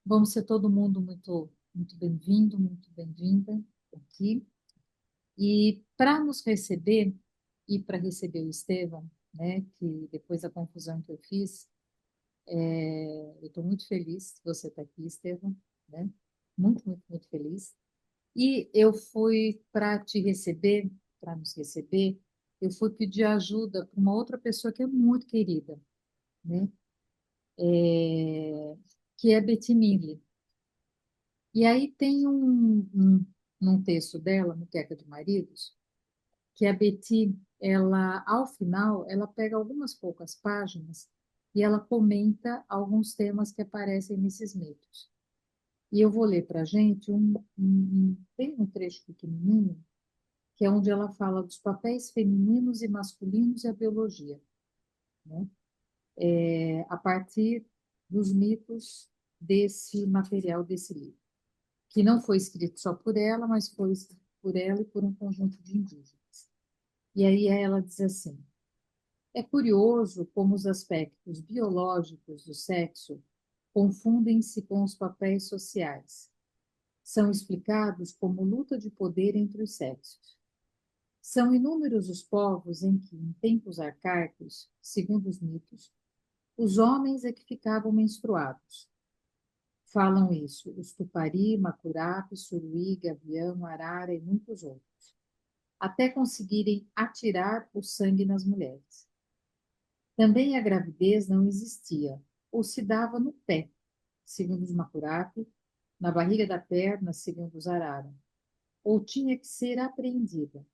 Vamos ser todo mundo muito bem-vindo, muito bem-vinda aqui. E para nos receber e para receber o Estevão, né, que depois da confusão que eu fiz, eu estou muito feliz que você está aqui, Estevão, né? Muito feliz. E eu fui para te receber, para nos receber, eu fui pedir ajuda para uma outra pessoa que é muito querida, né? Que é Betty Mille. E aí tem um texto dela, no Queca de Maridos, que a Betty, ela, ao final, ela pega algumas poucas páginas e ela comenta alguns temas que aparecem nesses mitos. E eu vou ler para a gente tem um trecho pequenininho, que é onde ela fala dos papéis femininos e masculinos e a biologia, né? A partir dos mitos desse material, desse livro, que não foi escrito só por ela, mas foi escrito por ela e por um conjunto de indígenas. E aí ela diz assim: é curioso como os aspectos biológicos do sexo confundem-se com os papéis sociais. São explicados como luta de poder entre os sexos. São inúmeros os povos em que, em tempos arcaicos, segundo os mitos, os homens é que ficavam menstruados. Falam isso os Tupari, Macurape, Suruí, Gavião, Arara e muitos outros, até conseguirem atirar o sangue nas mulheres. Também a gravidez não existia, ou se dava no pé, segundo os Macurape, na barriga da perna, segundo os Arara, ou tinha que ser apreendida.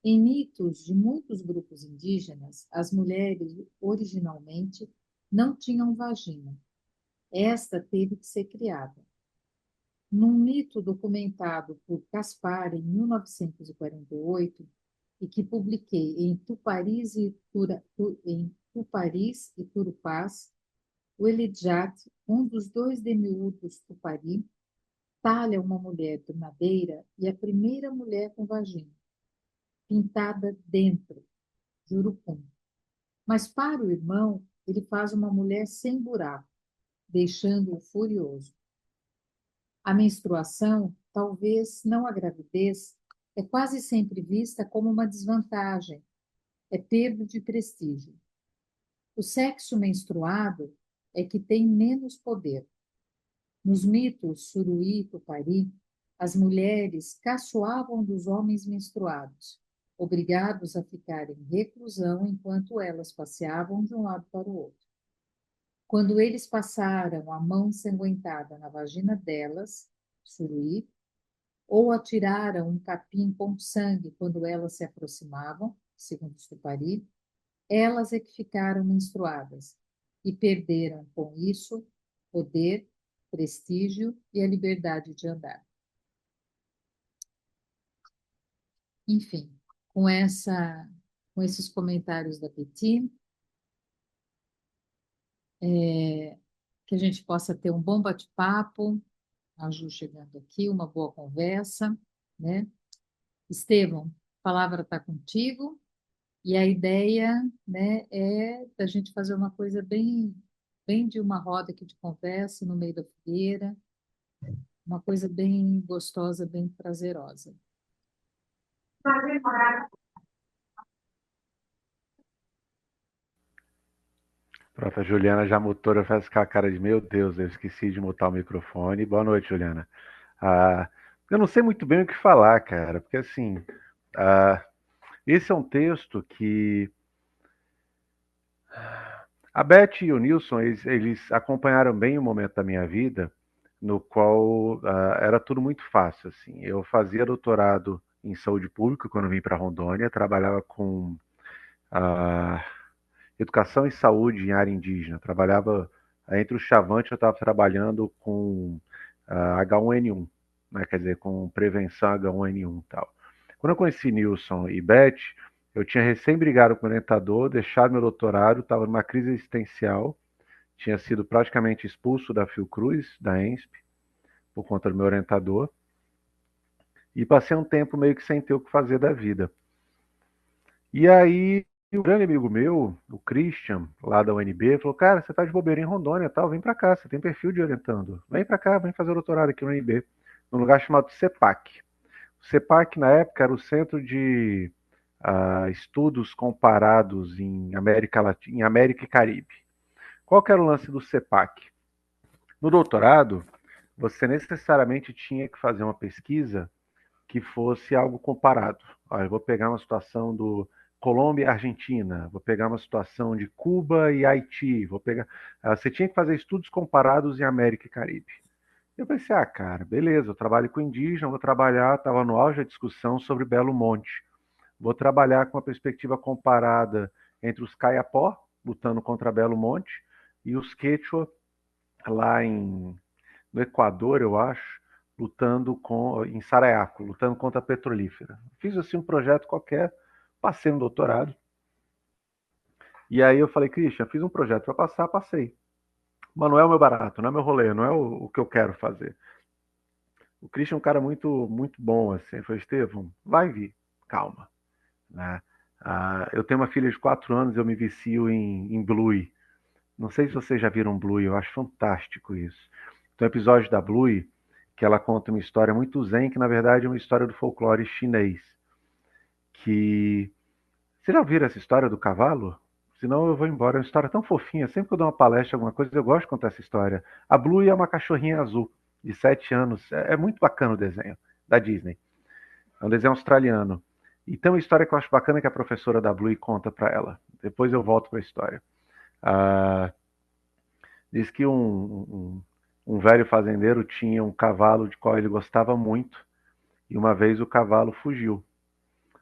Em mitos de muitos grupos indígenas, as mulheres originalmente não tinham vagina. Esta teve que ser criada. Num mito documentado por Caspar em 1948 e que publiquei em Tuparis e Turupás, o Elijat, um dos dois demiurgos Tupari, talha uma mulher de madeira e a primeira mulher com vagina, pintada dentro, de urupum. Mas para o irmão, ele faz uma mulher sem buraco, deixando-o furioso. A menstruação, talvez não a gravidez, é quase sempre vista como uma desvantagem, é perda de prestígio. O sexo menstruado é que tem menos poder. Nos mitos Suruí e Tupari, as mulheres caçoavam dos homens menstruados, obrigados a ficar em reclusão enquanto elas passeavam de um lado para o outro. Quando eles passaram a mão ensanguentada na vagina delas, Suruí, ou atiraram um capim com sangue quando elas se aproximavam, segundo Tupari, elas é que ficaram menstruadas e perderam com isso poder, prestígio e a liberdade de andar. Enfim, com com esses comentários da Petit, que a gente possa ter um bom bate-papo, a Ju chegando aqui, uma boa conversa, né? Estevão, a palavra está contigo. E a ideia, né, é da gente fazer uma coisa bem de uma roda aqui de conversa no meio da fogueira, uma coisa bem gostosa, bem prazerosa. Pronto, a Juliana já mutou, já faz com a cara de meu Deus, eu esqueci de mutar o microfone. Boa noite, Juliana. Ah, eu não sei muito bem o que falar, cara, porque assim, ah, esse é um texto que a Beth e o Nilson, eles acompanharam bem o momento da minha vida, no qual era tudo muito fácil, assim. Eu fazia doutorado em saúde pública quando vim para Rondônia, trabalhava com ah, educação e saúde em área indígena. Trabalhava entre os Chavantes, eu estava trabalhando com H1N1, né, quer dizer, com prevenção H1N1 e tal. Quando eu conheci Nilson e Beth, eu tinha recém brigado com o orientador, deixado meu doutorado, estava numa crise existencial, tinha sido praticamente expulso da Fiocruz, da ENSP, por conta do meu orientador, e passei um tempo meio que sem ter o que fazer da vida. E aí E um grande amigo meu, o Christian, lá da UNB, falou: Cara, você tá de bobeira em Rondônia e tal, vem pra cá, você tem perfil de orientando. Vem pra cá, vem fazer o doutorado aqui no UNB, num lugar chamado CEPAC. O CEPAC, na época, era o Centro de Estudos Comparados em América Latina, em América e Caribe. Qual que era o lance do CEPAC? No doutorado, você necessariamente tinha que fazer uma pesquisa que fosse algo comparado. Olha, eu vou pegar uma situação do Colômbia e Argentina, vou pegar uma situação de Cuba e Haiti, vou pegar. Você tinha que fazer estudos comparados em América e Caribe. Eu pensei, cara, beleza, eu trabalho com indígena, vou trabalhar, estava no auge da discussão sobre Belo Monte. Vou trabalhar com uma perspectiva comparada entre os Kayapó, lutando contra Belo Monte, e os Quechua, lá no Equador, eu acho, em Sarayaco, lutando contra a petrolífera. Fiz assim um projeto qualquer, passei no doutorado. E aí eu falei, Christian, fiz um projeto para passar, passei. Mas não é o meu barato, não é meu rolê, não é o que eu quero fazer. O Christian é um cara muito bom, assim. Ele falou, Estevão, vai vir, calma. Né? Eu tenho uma filha de 4 anos, eu me vicio em Bluey. Não sei se vocês já viram Bluey, eu acho fantástico isso. Tem um episódio da Bluey que ela conta uma história muito zen, que na verdade é uma história do folclore chinês. Que. Vocês já ouviram essa história do cavalo? Senão eu vou embora. É uma história tão fofinha. Sempre que eu dou uma palestra, alguma coisa, eu gosto de contar essa história. A Bluey é uma cachorrinha azul, de 7 anos. É muito bacana o desenho, da Disney. É um desenho australiano. E tem uma história que eu acho bacana que a professora da Bluey conta para ela. Depois eu volto para a história. Ah, diz que um velho fazendeiro tinha um cavalo de qual ele gostava muito, e uma vez o cavalo fugiu.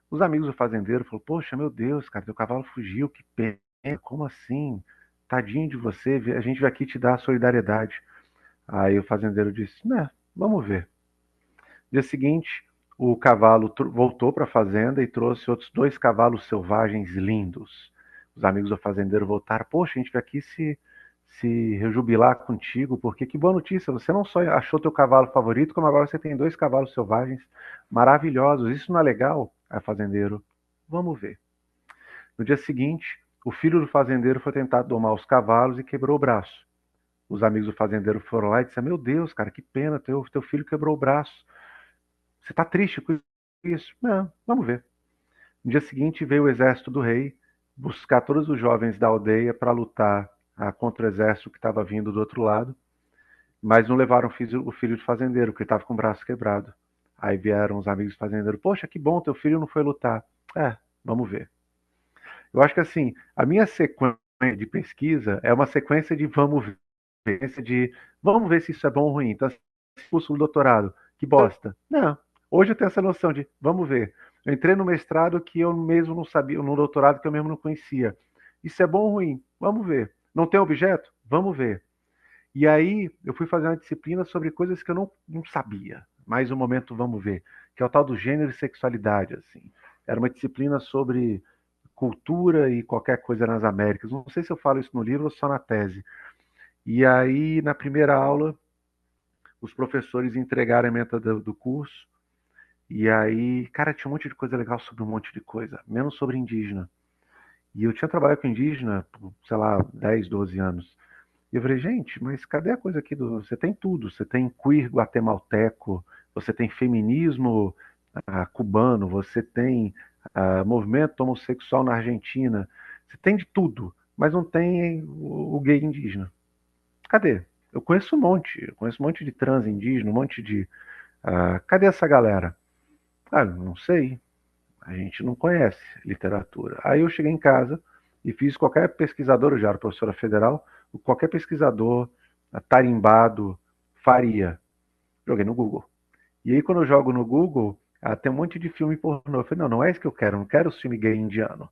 Os amigos do fazendeiro falaram: Poxa, meu Deus, cara, teu cavalo fugiu, que pena, como assim? Tadinho de você, a gente veio aqui te dar solidariedade. Aí o fazendeiro disse: Né, vamos ver. No dia seguinte, o cavalo voltou para a fazenda e trouxe outros 2 cavalos selvagens lindos. Os amigos do fazendeiro voltaram: Poxa, a gente veio aqui se rejubilar contigo, porque que boa notícia, você não só achou teu cavalo favorito, como agora você tem 2 cavalos selvagens maravilhosos. Isso não é legal? Aí o fazendeiro: Vamos ver. No dia seguinte, o filho do fazendeiro foi tentar domar os cavalos e quebrou o braço. Os amigos do fazendeiro foram lá e disseram: Meu Deus, cara, que pena, teu filho quebrou o braço. Você está triste com isso? Não, vamos ver. No dia seguinte veio o exército do rei buscar todos os jovens da aldeia para lutar contra o exército que estava vindo do outro lado, mas não levaram o filho do fazendeiro, porque ele estava com o braço quebrado. Aí vieram os amigos do fazendeiro: Poxa, que bom, teu filho não foi lutar. Vamos ver. Eu acho que assim, a minha sequência de pesquisa é uma sequência de vamos ver, de vamos ver se isso é bom ou ruim. Então, curso do doutorado, que bosta. Não. Hoje eu tenho essa noção de vamos ver. Eu entrei no mestrado que eu mesmo não sabia, no doutorado que eu mesmo não conhecia. Isso é bom ou ruim? Vamos ver. Não tem objeto? Vamos ver. E aí eu fui fazer uma disciplina sobre coisas que eu não sabia. Mais um momento, vamos ver, que é o tal do gênero e sexualidade, assim. Era uma disciplina sobre cultura e qualquer coisa nas Américas. Não sei se eu falo isso no livro ou só na tese. E aí, na primeira aula, os professores entregaram a meta do curso. E aí, cara, tinha um monte de coisa legal sobre um monte de coisa, menos sobre indígena. E eu tinha trabalhado com indígena por, sei lá, 10, 12 anos. E eu falei, gente, mas cadê a coisa aqui do. Você tem tudo. Você tem queer guatemalteco, você tem feminismo cubano, você tem movimento homossexual na Argentina. Você tem de tudo, mas não tem o gay indígena. Cadê? Eu conheço um monte de trans indígena, um monte de. Cadê essa galera? Não sei. A gente não conhece literatura. Aí eu cheguei em casa e fiz qualquer pesquisador, eu já era professora federal, qualquer pesquisador tarimbado faria. Joguei no Google. E aí quando eu jogo no Google, tem um monte de filme pornô. Eu falei, não é isso que eu quero, não quero o filme gay indiano.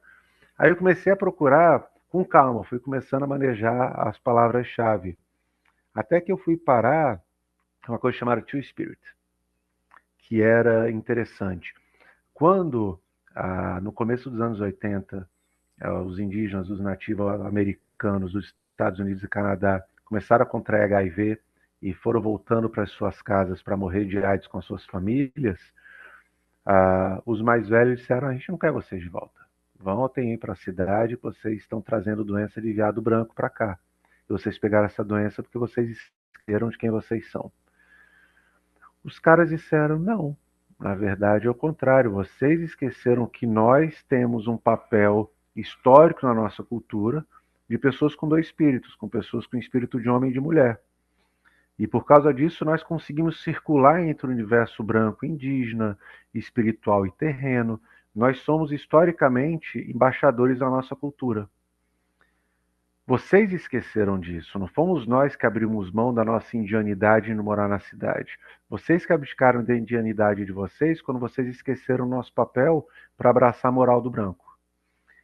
Aí eu comecei a procurar com calma, fui começando a manejar as palavras-chave. Até que eu fui parar uma coisa chamada Two Spirit, que era interessante. Quando, no começo dos anos 80, os indígenas, os nativos americanos dos Estados Unidos e Canadá começaram a contrair HIV e foram voltando para as suas casas para morrer de AIDS com as suas famílias, os mais velhos disseram: a gente não quer vocês de volta. voltem aí para a cidade, vocês estão trazendo doença de viado branco para cá. E vocês pegaram essa doença porque vocês esqueceram de quem vocês são. Os caras disseram, não, na verdade é o contrário, vocês esqueceram que nós temos um papel histórico na nossa cultura de pessoas com dois espíritos, com pessoas com espírito de homem e de mulher. E por causa disso nós conseguimos circular entre o universo branco indígena, espiritual e terreno. Nós somos historicamente embaixadores da nossa cultura. Vocês esqueceram disso, não fomos nós que abrimos mão da nossa indianidade indo morar na cidade. Vocês que abdicaram da indianidade de vocês quando vocês esqueceram o nosso papel para abraçar a moral do branco.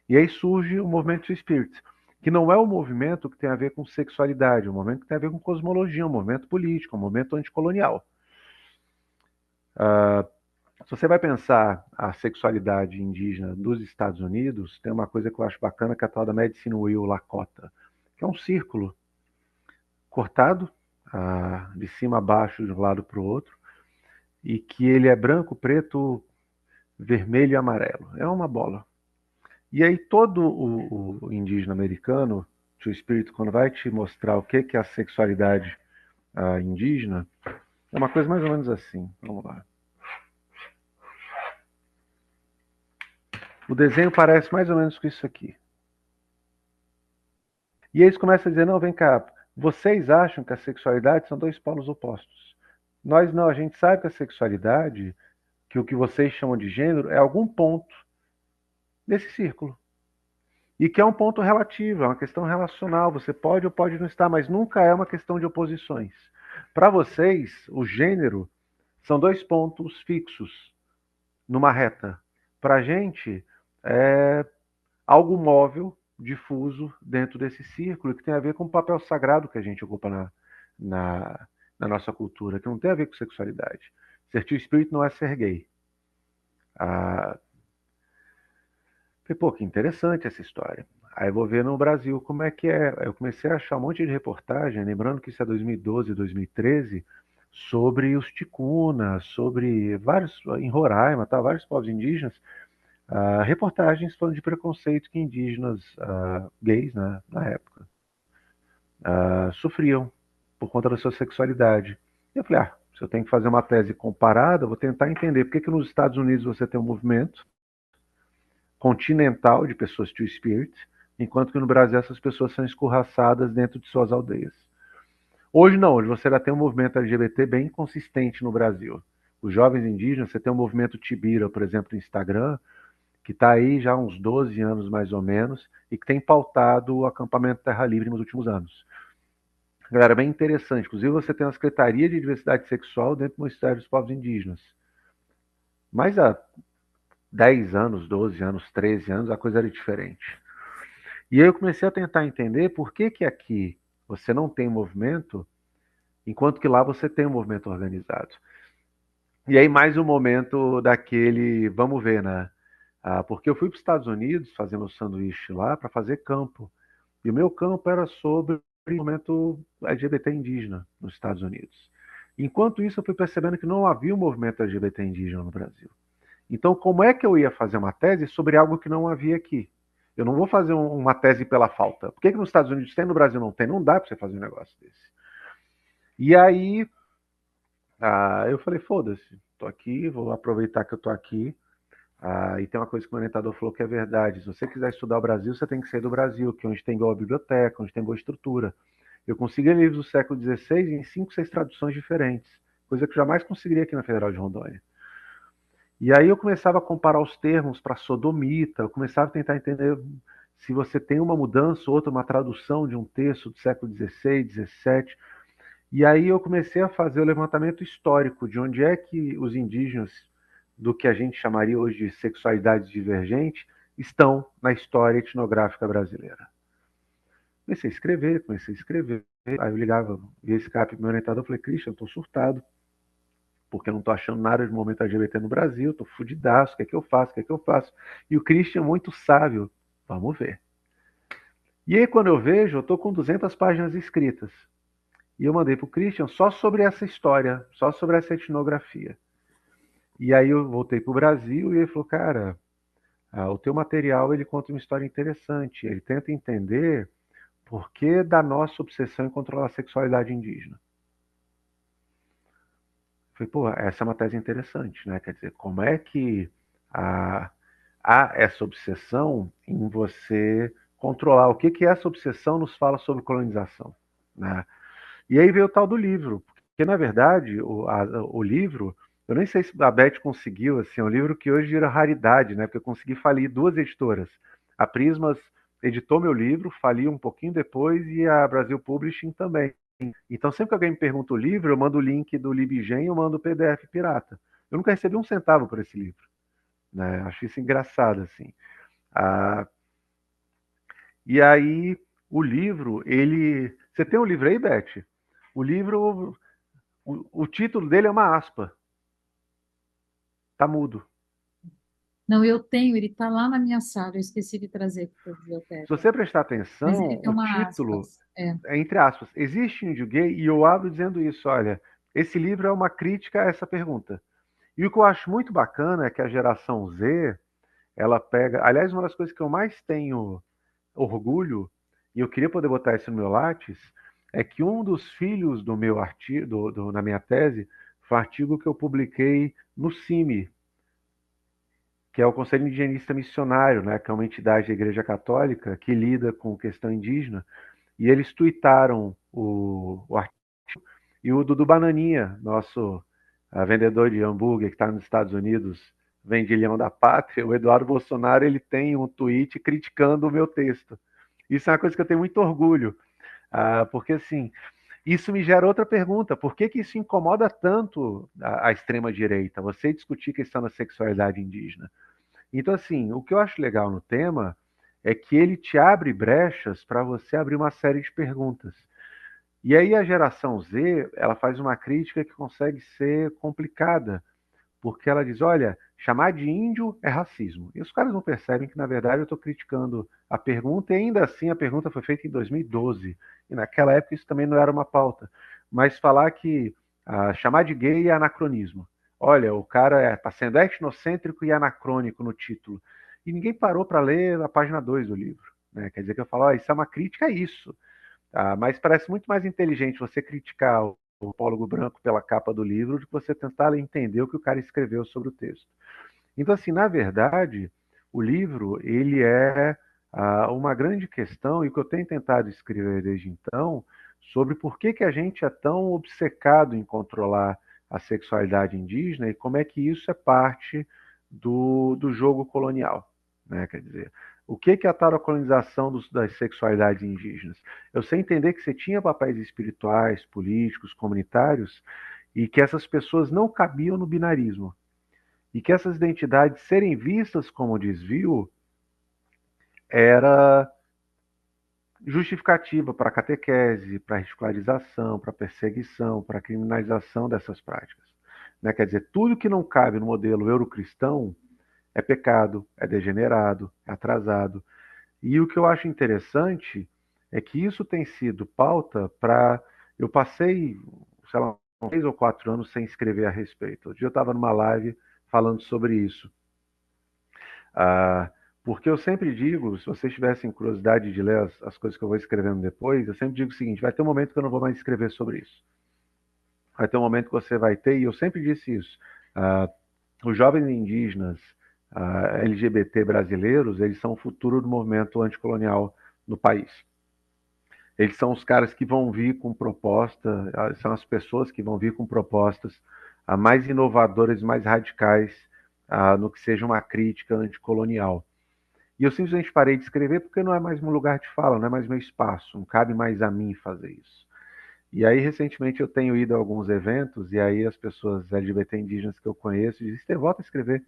E aí surge o movimento Spirit, que não é um movimento que tem a ver com sexualidade, é um movimento que tem a ver com cosmologia, um movimento político, um movimento anticolonial. Se você vai pensar a sexualidade indígena dos Estados Unidos, tem uma coisa que eu acho bacana, que é a tal da Medicine Wheel Lakota, que é um círculo cortado de cima a baixo de um lado para o outro, e que ele é branco, preto, vermelho e amarelo. É uma bola. E aí todo o indígena americano, o espírito, quando vai te mostrar o que é a sexualidade indígena, é uma coisa mais ou menos assim. Vamos lá. O desenho parece mais ou menos com isso aqui. E eles começam a dizer, não, vem cá, vocês acham que a sexualidade são dois polos opostos. Nós não, a gente sabe que a sexualidade, que o que vocês chamam de gênero, é algum ponto desse círculo. E que é um ponto relativo, é uma questão relacional. Você pode ou pode não estar, mas nunca é uma questão de oposições. Para vocês, o gênero são dois pontos fixos numa reta. Para a gente, é algo móvel, difuso, dentro desse círculo, que tem a ver com o papel sagrado que a gente ocupa na nossa cultura, que não tem a ver com sexualidade. Ser tio espírito não é ser gay. Falei, pô, que interessante essa história. Aí eu vou ver no Brasil como é que é. Eu comecei a achar um monte de reportagem, lembrando que isso é 2012, 2013, sobre os ticunas, sobre vários, em Roraima, tá, vários povos indígenas, reportagens falando de preconceito que indígenas gays, né, na época, sofriam por conta da sua sexualidade. E eu falei, se eu tenho que fazer uma tese comparada, eu vou tentar entender por que nos Estados Unidos você tem um movimento continental de pessoas two-spirit, enquanto que no Brasil essas pessoas são escorraçadas dentro de suas aldeias. Hoje não, hoje você já tem um movimento LGBT bem consistente no Brasil. Os jovens indígenas, você tem um movimento Tibira, por exemplo, no Instagram, que está aí já há uns 12 anos mais ou menos, e que tem pautado o acampamento Terra Livre nos últimos anos. Galera, bem interessante. Inclusive você tem uma Secretaria de Diversidade Sexual dentro do Ministério dos Povos Indígenas. Mas há 10 anos, 12 anos, 13 anos, a coisa era diferente. E aí eu comecei a tentar entender por que aqui você não tem movimento, enquanto que lá você tem um movimento organizado. E aí mais um momento daquele, vamos ver, né? Porque eu fui para os Estados Unidos fazer meu sanduíche lá para fazer campo. E o meu campo era sobre o movimento LGBT indígena nos Estados Unidos. Enquanto isso, eu fui percebendo que não havia um movimento LGBT indígena no Brasil. Então, como é que eu ia fazer uma tese sobre algo que não havia aqui? Eu não vou fazer uma tese pela falta. Por que nos Estados Unidos tem, no Brasil não tem? Não dá para você fazer um negócio desse. E aí, eu falei, foda-se, tô aqui, vou aproveitar que eu tô aqui. E tem uma coisa que o orientador falou que é verdade. Se você quiser estudar o Brasil, você tem que sair do Brasil, que é onde tem boa biblioteca, onde tem boa estrutura. Eu consegui livros do século XVI em 5, 6 traduções diferentes, coisa que eu jamais conseguiria aqui na Federal de Rondônia. E aí eu começava a comparar os termos para sodomita, eu começava a tentar entender se você tem uma mudança, outra, uma tradução de um texto do século XVI, XVII. E aí eu comecei a fazer o levantamento histórico de onde é que os indígenas, do que a gente chamaria hoje de sexualidade divergente, estão na história etnográfica brasileira. Comecei a escrever. Aí eu ligava via Skype pro meu orientador, falei, Christian, eu tô surtado, porque eu não tô achando nada de movimento LGBT no Brasil, tô fudidaço, o que é que eu faço, o que é que eu faço? E o Christian, muito sábio, vamos ver. E aí quando eu vejo, eu tô com 200 páginas escritas. E eu mandei pro Christian só sobre essa história, só sobre essa etnografia. E aí eu voltei pro Brasil e ele falou, cara, O teu material ele conta uma história interessante. Ele tenta entender por que da nossa obsessão em controlar a sexualidade indígena. Falei, pô, essa é uma tese interessante, né? Quer dizer, como é que há, há essa obsessão em você controlar? O que que essa obsessão nos fala sobre colonização, né? E aí veio o tal do livro, porque na verdade o livro, eu nem sei se a Beth conseguiu, assim, é um livro que hoje vira raridade, né? Porque eu consegui falir duas editoras. A Prismas editou meu livro, fali um pouquinho depois, e a Brasil Publishing também. Então, sempre que alguém me pergunta o livro, eu mando o link do Libgen, eu mando o PDF pirata. Eu nunca recebi um centavo por esse livro, né? Acho isso engraçado, assim. Ah, e aí, o livro, ele... Você tem o livro aí, Beth? O livro, o título dele é uma aspa. Tá mudo. Não, eu tenho, ele está lá na minha sala, eu esqueci de trazer para a Se biblioteca. você prestar Mas atenção, ele tem o uma título aspas. É. é entre aspas. Existe índio gay? E eu abro dizendo isso, olha, esse livro é uma crítica a essa pergunta. E o que eu acho muito bacana é que a geração Z, ela pega... Aliás, uma das coisas que eu mais tenho orgulho, e eu queria poder botar isso no meu Lattes, é que um dos filhos do meu artigo, na minha tese, foi um artigo que eu publiquei no CIMI, que é o Conselho Indigenista Missionário, né, que é uma entidade da Igreja Católica que lida com questão indígena, e eles tuitaram o artigo, e o Dudu Bananinha, nosso vendedor de hambúrguer que está nos Estados Unidos, vendilhão da pátria, o Eduardo Bolsonaro, ele tem um tweet criticando o meu texto. Isso é uma coisa que eu tenho muito orgulho, porque assim, isso me gera outra pergunta: por que que isso incomoda tanto a extrema-direita? Você discutir a questão da sexualidade indígena. Então, assim, o que eu acho legal no tema é que ele te abre brechas para você abrir uma série de perguntas. E aí a geração Z, ela faz uma crítica que consegue ser complicada, porque ela diz, olha, chamar de índio é racismo. E os caras não percebem que, na verdade, eu estou criticando a pergunta, e ainda assim a pergunta foi feita em 2012. E naquela época isso também não era uma pauta. Mas falar que chamar de gay é anacronismo. Olha, o cara está sendo etnocêntrico e anacrônico no título. E ninguém parou para ler a página 2 do livro. Né? Quer dizer que eu falo, isso é uma crítica a isso. Mas parece muito mais inteligente você criticar o apólogo branco pela capa do livro do que você tentar entender o que o cara escreveu sobre o texto. Então, assim, na verdade, o livro ele é uma grande questão, e o que eu tenho tentado escrever desde então, sobre por que que a gente é tão obcecado em controlar a sexualidade indígena e como é que isso é parte do jogo colonial. Né? Quer dizer, o que que é a tal da colonização das sexualidades indígenas? Eu sei entender que você tinha papéis espirituais, políticos, comunitários, e que essas pessoas não cabiam no binarismo e que essas identidades serem vistas como desvio era justificativa para catequese, para ridicularização, para perseguição, para criminalização dessas práticas. Né? Quer dizer, tudo que não cabe no modelo eurocristão é pecado, é degenerado, é atrasado. E o que eu acho interessante é que isso tem sido pauta para... Eu passei, sei lá, 3 ou 4 anos sem escrever a respeito. Outro dia eu estava numa live falando sobre isso. Ah, porque eu sempre digo, se vocês tivessem curiosidade de ler as coisas que eu vou escrevendo depois, eu sempre digo o seguinte: vai ter um momento que eu não vou mais escrever sobre isso. Vai ter um momento que você vai ter, e eu sempre disse isso. Ah, os jovens indígenas LGBT brasileiros, eles são o futuro do movimento anticolonial no país. Eles são os caras que vão vir com proposta, são as pessoas que vão vir com propostas mais inovadoras, mais radicais no que seja uma crítica anticolonial. E eu simplesmente parei de escrever porque não é mais meu lugar de fala, não é mais meu espaço, não cabe mais a mim fazer isso. E aí, recentemente, eu tenho ido a alguns eventos, e aí as pessoas LGBT indígenas que eu conheço dizem, você volta a escrever.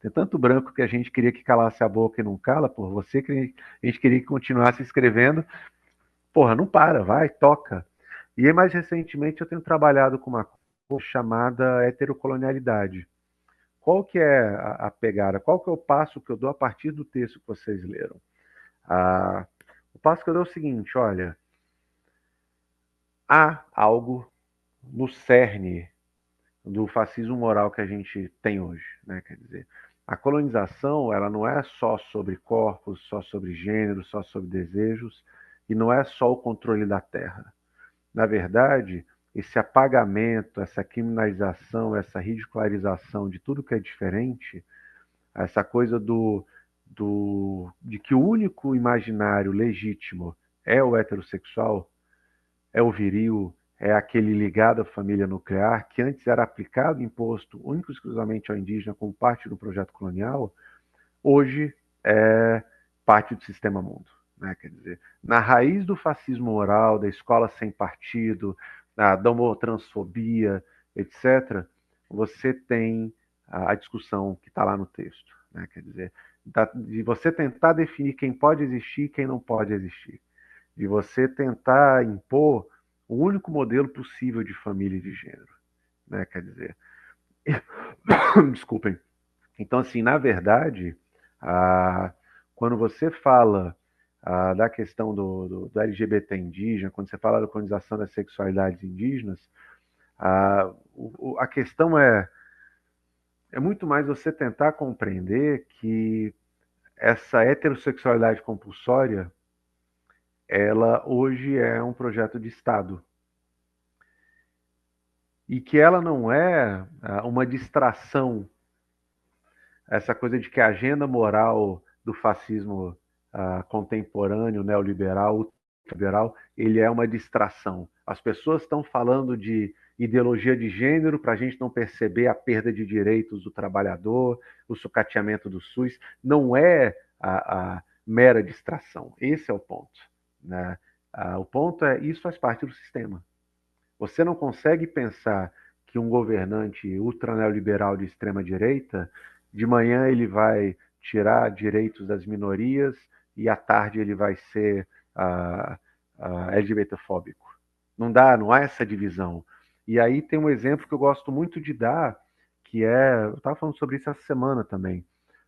Tem tanto branco que a gente queria que calasse a boca e não cala, por você que a gente queria que continuasse escrevendo. Porra, não para, vai, toca. E aí, mais recentemente, eu tenho trabalhado com uma coisa chamada heterocolonialidade. Qual que é a pegada? Qual que é o passo que eu dou a partir do texto que vocês leram? Ah, o passo que eu dou é o seguinte, olha, há algo no cerne do fascismo moral que a gente tem hoje, né? Quer dizer, A colonização, ela não é só sobre corpos, só sobre gênero, só sobre desejos, e não é só o controle da terra. Na verdade, esse apagamento, essa criminalização, essa ridicularização de tudo que é diferente, essa coisa de que o único imaginário legítimo é o heterossexual, é o viril, é aquele ligado à família nuclear, que antes era aplicado, imposto único e exclusivamente ao indígena como parte do projeto colonial, hoje é parte do sistema mundo. Né? Quer dizer, na raiz do fascismo moral, da escola sem partido, da homotransfobia, etc., você tem a discussão que está lá no texto. Né? Quer dizer, de você tentar definir quem pode existir e quem não pode existir. De você tentar impor o único modelo possível de família e de gênero. Né? Quer dizer, desculpem. Então, assim, na verdade, ah, quando você fala da questão do LGBT indígena, quando você fala da colonização das sexualidades indígenas, a questão é muito mais você tentar compreender que essa heterossexualidade compulsória, ela hoje é um projeto de Estado. E que ela não é uma distração, essa coisa de que a agenda moral do fascismo contemporâneo, neoliberal, liberal, ele é uma distração. As pessoas estão falando de ideologia de gênero para a gente não perceber a perda de direitos do trabalhador, o sucateamento do SUS. Não é a mera distração. Esse é o ponto. Né? O ponto é, isso faz parte do sistema. Você não consegue pensar que um governante ultra-neoliberal de extrema-direita, de manhã ele vai tirar direitos das minorias e à tarde ele vai ser LGBTfóbico. Não dá, não há essa divisão. E aí tem um exemplo que eu gosto muito de dar, que é, eu estava falando sobre isso essa semana também,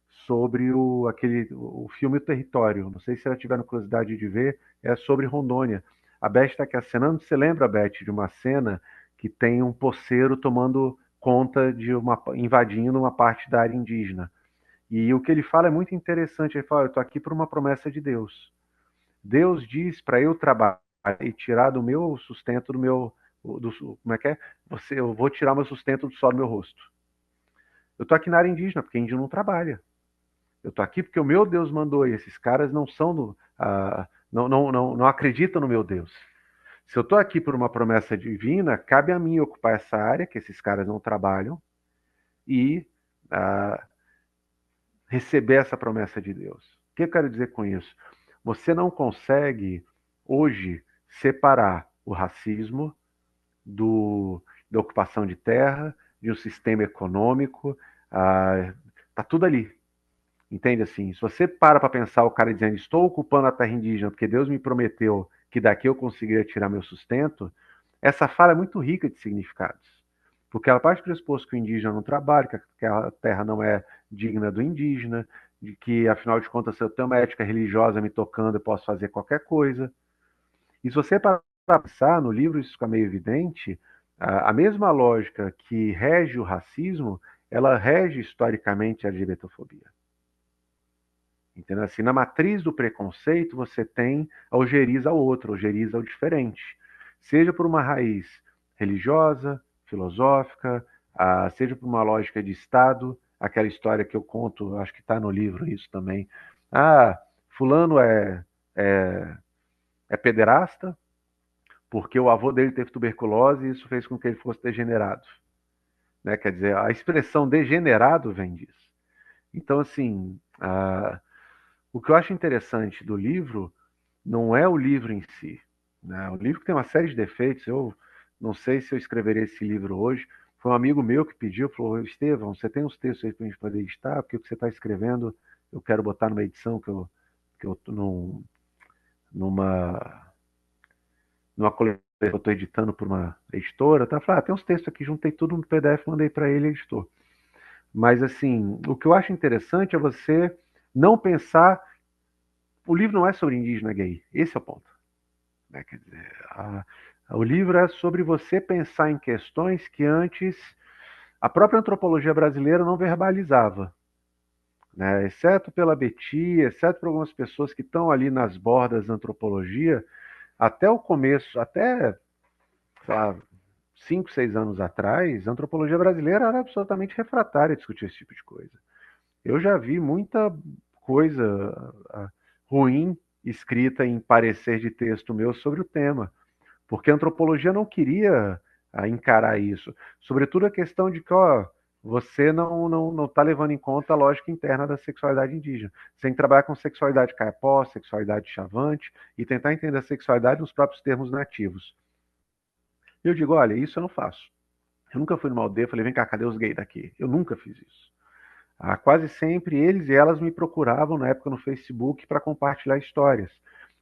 sobre o filme O Território. Não sei se ela tiver curiosidade de ver, é sobre Rondônia. A Beth está aqui acenando. Você lembra, Beth, de uma cena que tem um poceiro tomando conta invadindo uma parte da área indígena. E o que ele fala é muito interessante. Ele fala: eu estou aqui por uma promessa de Deus. Deus diz para eu trabalhar e tirar do meu sustento como é que é? Eu vou tirar meu sustento do sol do meu rosto. Eu estou aqui na área indígena, porque índio não trabalha. Eu estou aqui porque o meu Deus mandou, e esses caras não são não acreditam no meu Deus. Se eu estou aqui por uma promessa divina, cabe a mim ocupar essa área, que esses caras não trabalham, e ah, receber essa promessa de Deus. O que eu quero dizer com isso? Você não consegue, hoje, separar o racismo da ocupação de terra, de um sistema econômico. Está tudo ali. Entende assim? Se você para pensar o cara dizendo estou ocupando a terra indígena porque Deus me prometeu que daqui eu conseguiria tirar meu sustento, essa fala é muito rica de significados. Porque ela parte do pressuposto que o indígena não trabalha, que a terra não é digna do indígena, de que, afinal de contas, se eu tenho uma ética religiosa me tocando, eu posso fazer qualquer coisa. E se você parar para pensar, no livro isso fica meio evidente, a mesma lógica que rege o racismo, ela rege historicamente a LGBTfobia. Entendeu? Assim, na matriz do preconceito, você tem a ojeriza ao outro, a ojeriza ao diferente. Seja por uma raiz religiosa, filosófica, seja por uma lógica de Estado, aquela história que eu conto, acho que está no livro isso também. Fulano é pederasta, porque o avô dele teve tuberculose e isso fez com que ele fosse degenerado. Né? Quer dizer, a expressão degenerado vem disso. Então, assim, o que eu acho interessante do livro não é o livro em si. Né? O livro tem uma série de defeitos. Eu não sei se eu escreveria esse livro hoje. Foi um amigo meu que pediu, falou: Estevão, você tem uns textos aí para a gente poder editar? Porque o que você está escrevendo eu quero botar numa edição que eu numa coleção que eu estou editando por uma editora. Tá? Falei: tem uns textos aqui, juntei tudo no PDF, mandei para ele, editor. Mas, assim, o que eu acho interessante é você não pensar. O livro não é sobre indígena gay, esse é o ponto. Né? Quer dizer, o livro é sobre você pensar em questões que antes a própria antropologia brasileira não verbalizava. né? Exceto pela Betty, exceto por algumas pessoas que estão ali nas bordas da antropologia, até o começo, até, sei lá, 5, 6 anos atrás, a antropologia brasileira era absolutamente refratária a discutir esse tipo de coisa. Eu já vi muita coisa ruim escrita em parecer de texto meu sobre o tema, porque a antropologia não queria encarar isso. Sobretudo a questão de que, ó, você não está levando em conta a lógica interna da sexualidade indígena. Você tem que trabalhar com sexualidade caipó, sexualidade chavante e tentar entender a sexualidade nos próprios termos nativos. E eu digo, olha, isso eu não faço. Eu nunca fui numa aldeia e falei, vem cá, cadê os gays daqui? Eu nunca fiz isso. Quase sempre eles e elas me procuravam na época no Facebook para compartilhar histórias.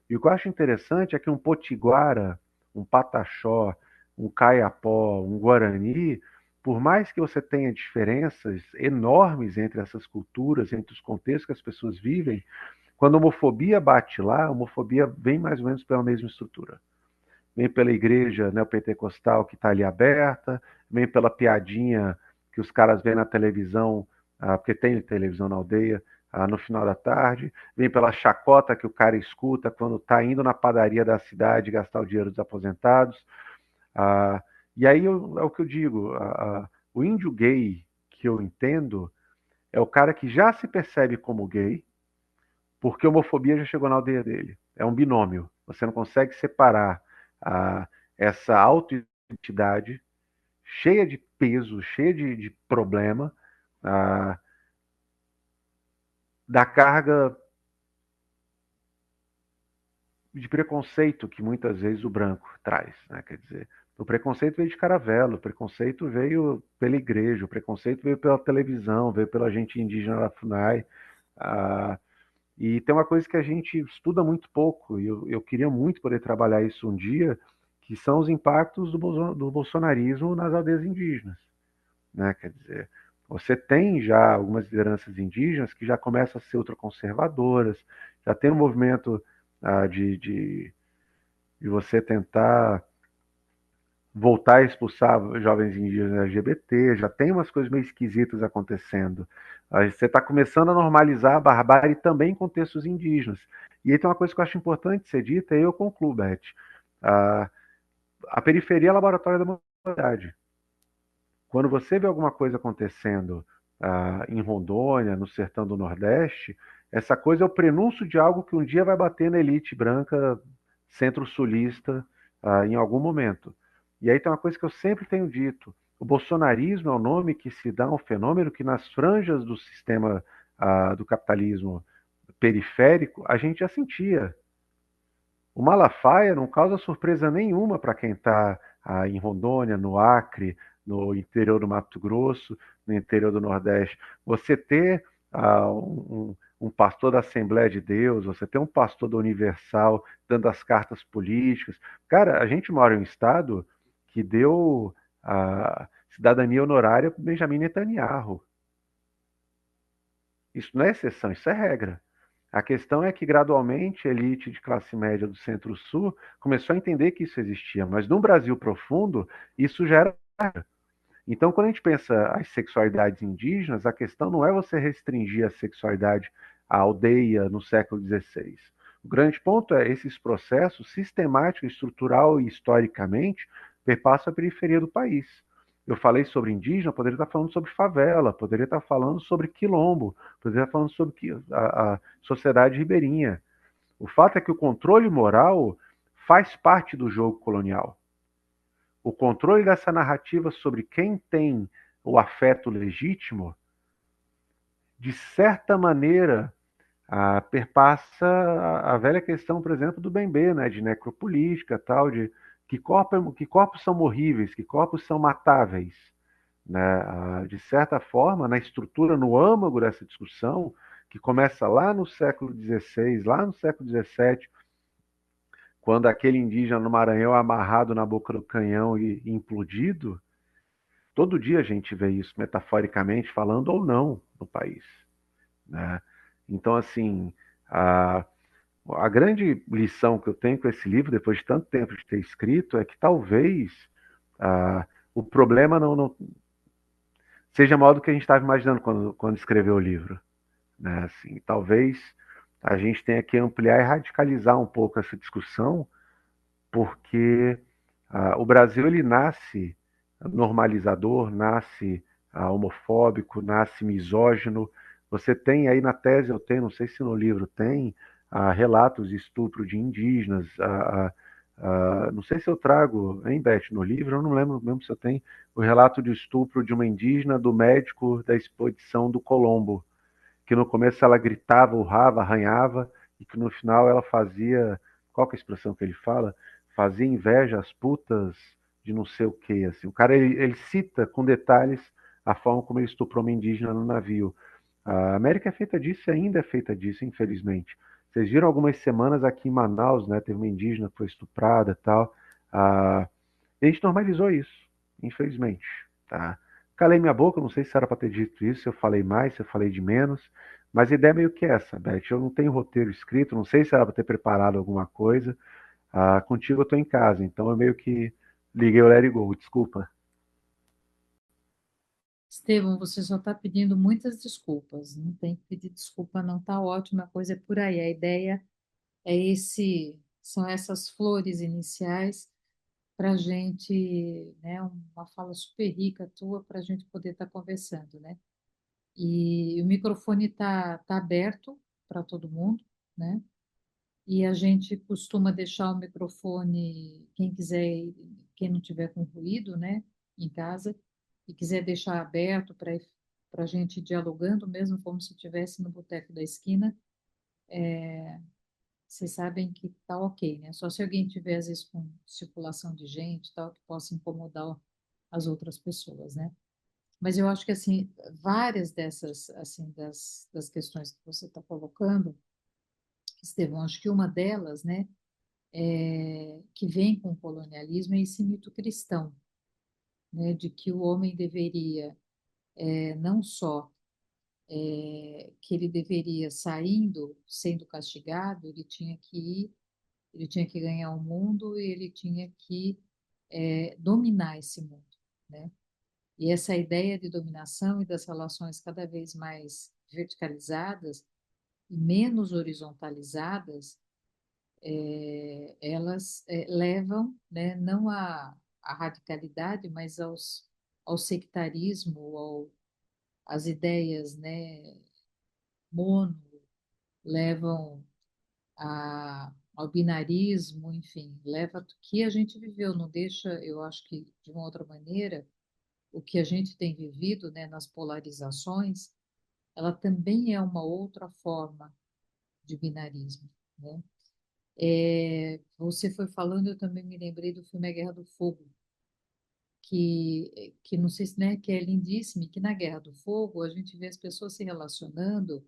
E o que eu acho interessante é que um potiguara, um pataxó, um caiapó, um guarani, por mais que você tenha diferenças enormes entre essas culturas, entre os contextos que as pessoas vivem, quando a homofobia bate lá, a homofobia vem mais ou menos pela mesma estrutura. Vem pela igreja neopentecostal que está ali aberta, vem pela piadinha que os caras veem na televisão, porque tem televisão na aldeia, no final da tarde, vem pela chacota que o cara escuta quando está indo na padaria da cidade gastar o dinheiro dos aposentados. Ah, e aí é o que eu digo, o índio gay que eu entendo é o cara que já se percebe como gay, porque a homofobia já chegou na aldeia dele. É um binômio. Você não consegue separar essa autoidentidade cheia de peso, cheia de problema, ah, da carga de preconceito que muitas vezes o branco traz, né? Quer dizer, o preconceito veio de caravela, o preconceito veio pela igreja, o preconceito veio pela televisão, veio pela gente indígena da FUNAI. Ah, e tem uma coisa que a gente estuda muito pouco, e eu queria muito poder trabalhar isso um dia, que são os impactos do bolsonarismo nas aldeias indígenas, né? Quer dizer, você tem já algumas lideranças indígenas que já começam a ser ultraconservadoras, já tem um movimento de você tentar voltar a expulsar jovens indígenas LGBT, já tem umas coisas meio esquisitas acontecendo. Você está começando a normalizar a barbárie também em contextos indígenas. E aí tem uma coisa que eu acho importante ser dita, e eu concluo, Beth. A, a periferia é laboratório da modernidade. Quando você vê alguma coisa acontecendo em Rondônia, no sertão do Nordeste, essa coisa é o prenúncio de algo que um dia vai bater na elite branca centro-sulista em algum momento. E aí tem uma coisa que eu sempre tenho dito: o bolsonarismo é o nome que se dá a um fenômeno que nas franjas do sistema do capitalismo periférico a gente já sentia. O Malafaia não causa surpresa nenhuma para quem está em Rondônia, no Acre, no interior do Mato Grosso, no interior do Nordeste. Você ter um pastor da Assembleia de Deus, você ter um pastor da Universal dando as cartas políticas. Cara, a gente mora em um estado que deu a cidadania honorária para Benjamin Netanyahu. Isso não é exceção, isso é regra. A questão é que, gradualmente, a elite de classe média do Centro-Sul começou a entender que isso existia, mas no Brasil profundo, isso já era. Então, quando a gente pensa as sexualidades indígenas, a questão não é você restringir a sexualidade à aldeia no século XVI. O grande ponto é esses processos sistemático, estrutural e historicamente perpassam a periferia do país. Eu falei sobre indígena, poderia estar falando sobre favela, poderia estar falando sobre quilombo, poderia estar falando sobre a sociedade ribeirinha. O fato é que o controle moral faz parte do jogo colonial. O controle dessa narrativa sobre quem tem o afeto legítimo, de certa maneira, perpassa a velha questão, por exemplo, do Bembe, né, de necropolítica, tal, de que corpos são morríveis, que corpos são matáveis. Né? De certa forma, na estrutura, no âmago dessa discussão, que começa lá no século XVI, lá no século XVII, quando aquele indígena no Maranhão é amarrado na boca do canhão e implodido, todo dia a gente vê isso, metaforicamente falando ou não, no país. Né? Então, assim, a grande lição que eu tenho com esse livro, depois de tanto tempo de ter escrito, é que talvez o problema não seja maior do que a gente estava imaginando quando escreveu o livro. né? Assim, talvez a gente tenha que ampliar e radicalizar um pouco essa discussão, porque o Brasil ele nasce normalizador, nasce homofóbico, nasce misógino. Você tem aí na tese, eu tenho, não sei se no livro tem, relatos de estupro de indígenas. Não sei se eu trago, hein, Beth, no livro, eu não lembro mesmo se eu tenho o relato de estupro de uma indígena do médico da expedição do Colombo, que no começo ela gritava, urrava, arranhava, e que no final ela fazia, qual que é a expressão que ele fala? Fazia inveja às putas de não sei o que, assim. O cara, ele cita com detalhes a forma como ele estuprou uma indígena no navio. A América é feita disso e ainda é feita disso, infelizmente. Vocês viram algumas semanas aqui em Manaus, né? Teve uma indígena que foi estuprada e tal. Ah, e a gente normalizou isso, infelizmente, tá? Calei minha boca, não sei se era para ter dito isso, se eu falei mais, se eu falei de menos, mas a ideia é meio que essa, Beth. Eu não tenho roteiro escrito, não sei se era para ter preparado alguma coisa. Contigo eu estou em casa, então eu meio que liguei o Let It Go, desculpa. Estevão, você só está pedindo muitas desculpas. Não tem que pedir desculpa, não. Tá ótimo, a coisa é por aí. A ideia é são essas flores iniciais para a gente, né? Uma fala super rica tua para a gente poder estar conversando, né? E o microfone tá aberto para todo mundo, né? E a gente costuma deixar o microfone, quem quiser, quem não tiver com ruído, né, em casa, e quiser deixar aberto para a gente ir dialogando, mesmo como se estivesse no boteco da esquina, vocês sabem que tá ok, né? Só se alguém tiver, às vezes, com circulação de gente, e tal, que possa incomodar as outras pessoas, né? Mas eu acho que, assim, várias dessas, assim, das questões que você está colocando, Estevão, acho que uma delas, né, que vem com o colonialismo é esse mito cristão, né, de que o homem deveria, não só que ele deveria, saindo, sendo castigado, ele tinha que ir, ele tinha que ganhar o mundo e ele tinha que dominar esse mundo, né? E essa ideia de dominação e das relações cada vez mais verticalizadas e menos horizontalizadas, elas levam, né, não à radicalidade, mas ao sectarismo, às ideias, né, mono, levam ao binarismo, enfim, leva que a gente viveu, não deixa, eu acho que de uma outra maneira, o que a gente tem vivido, né, nas polarizações, ela também é uma outra forma de binarismo, né? Você foi falando, eu também me lembrei do filme A Guerra do Fogo, que não sei se, né, que é lindíssimo, e que na Guerra do Fogo a gente vê as pessoas se relacionando,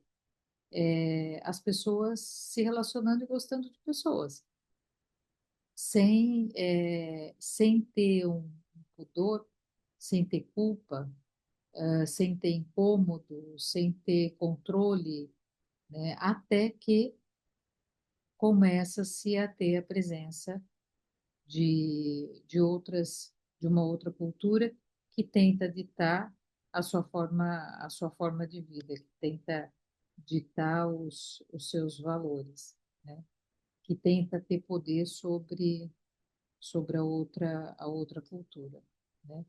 as pessoas se relacionando e gostando de pessoas, sem ter um pudor, sem ter culpa, sem ter incômodo, sem ter controle, né, até que começa-se a ter a presença de uma outra cultura que tenta ditar a sua forma de vida, que tenta ditar os seus valores, né? Que tenta ter poder sobre a outra cultura, né?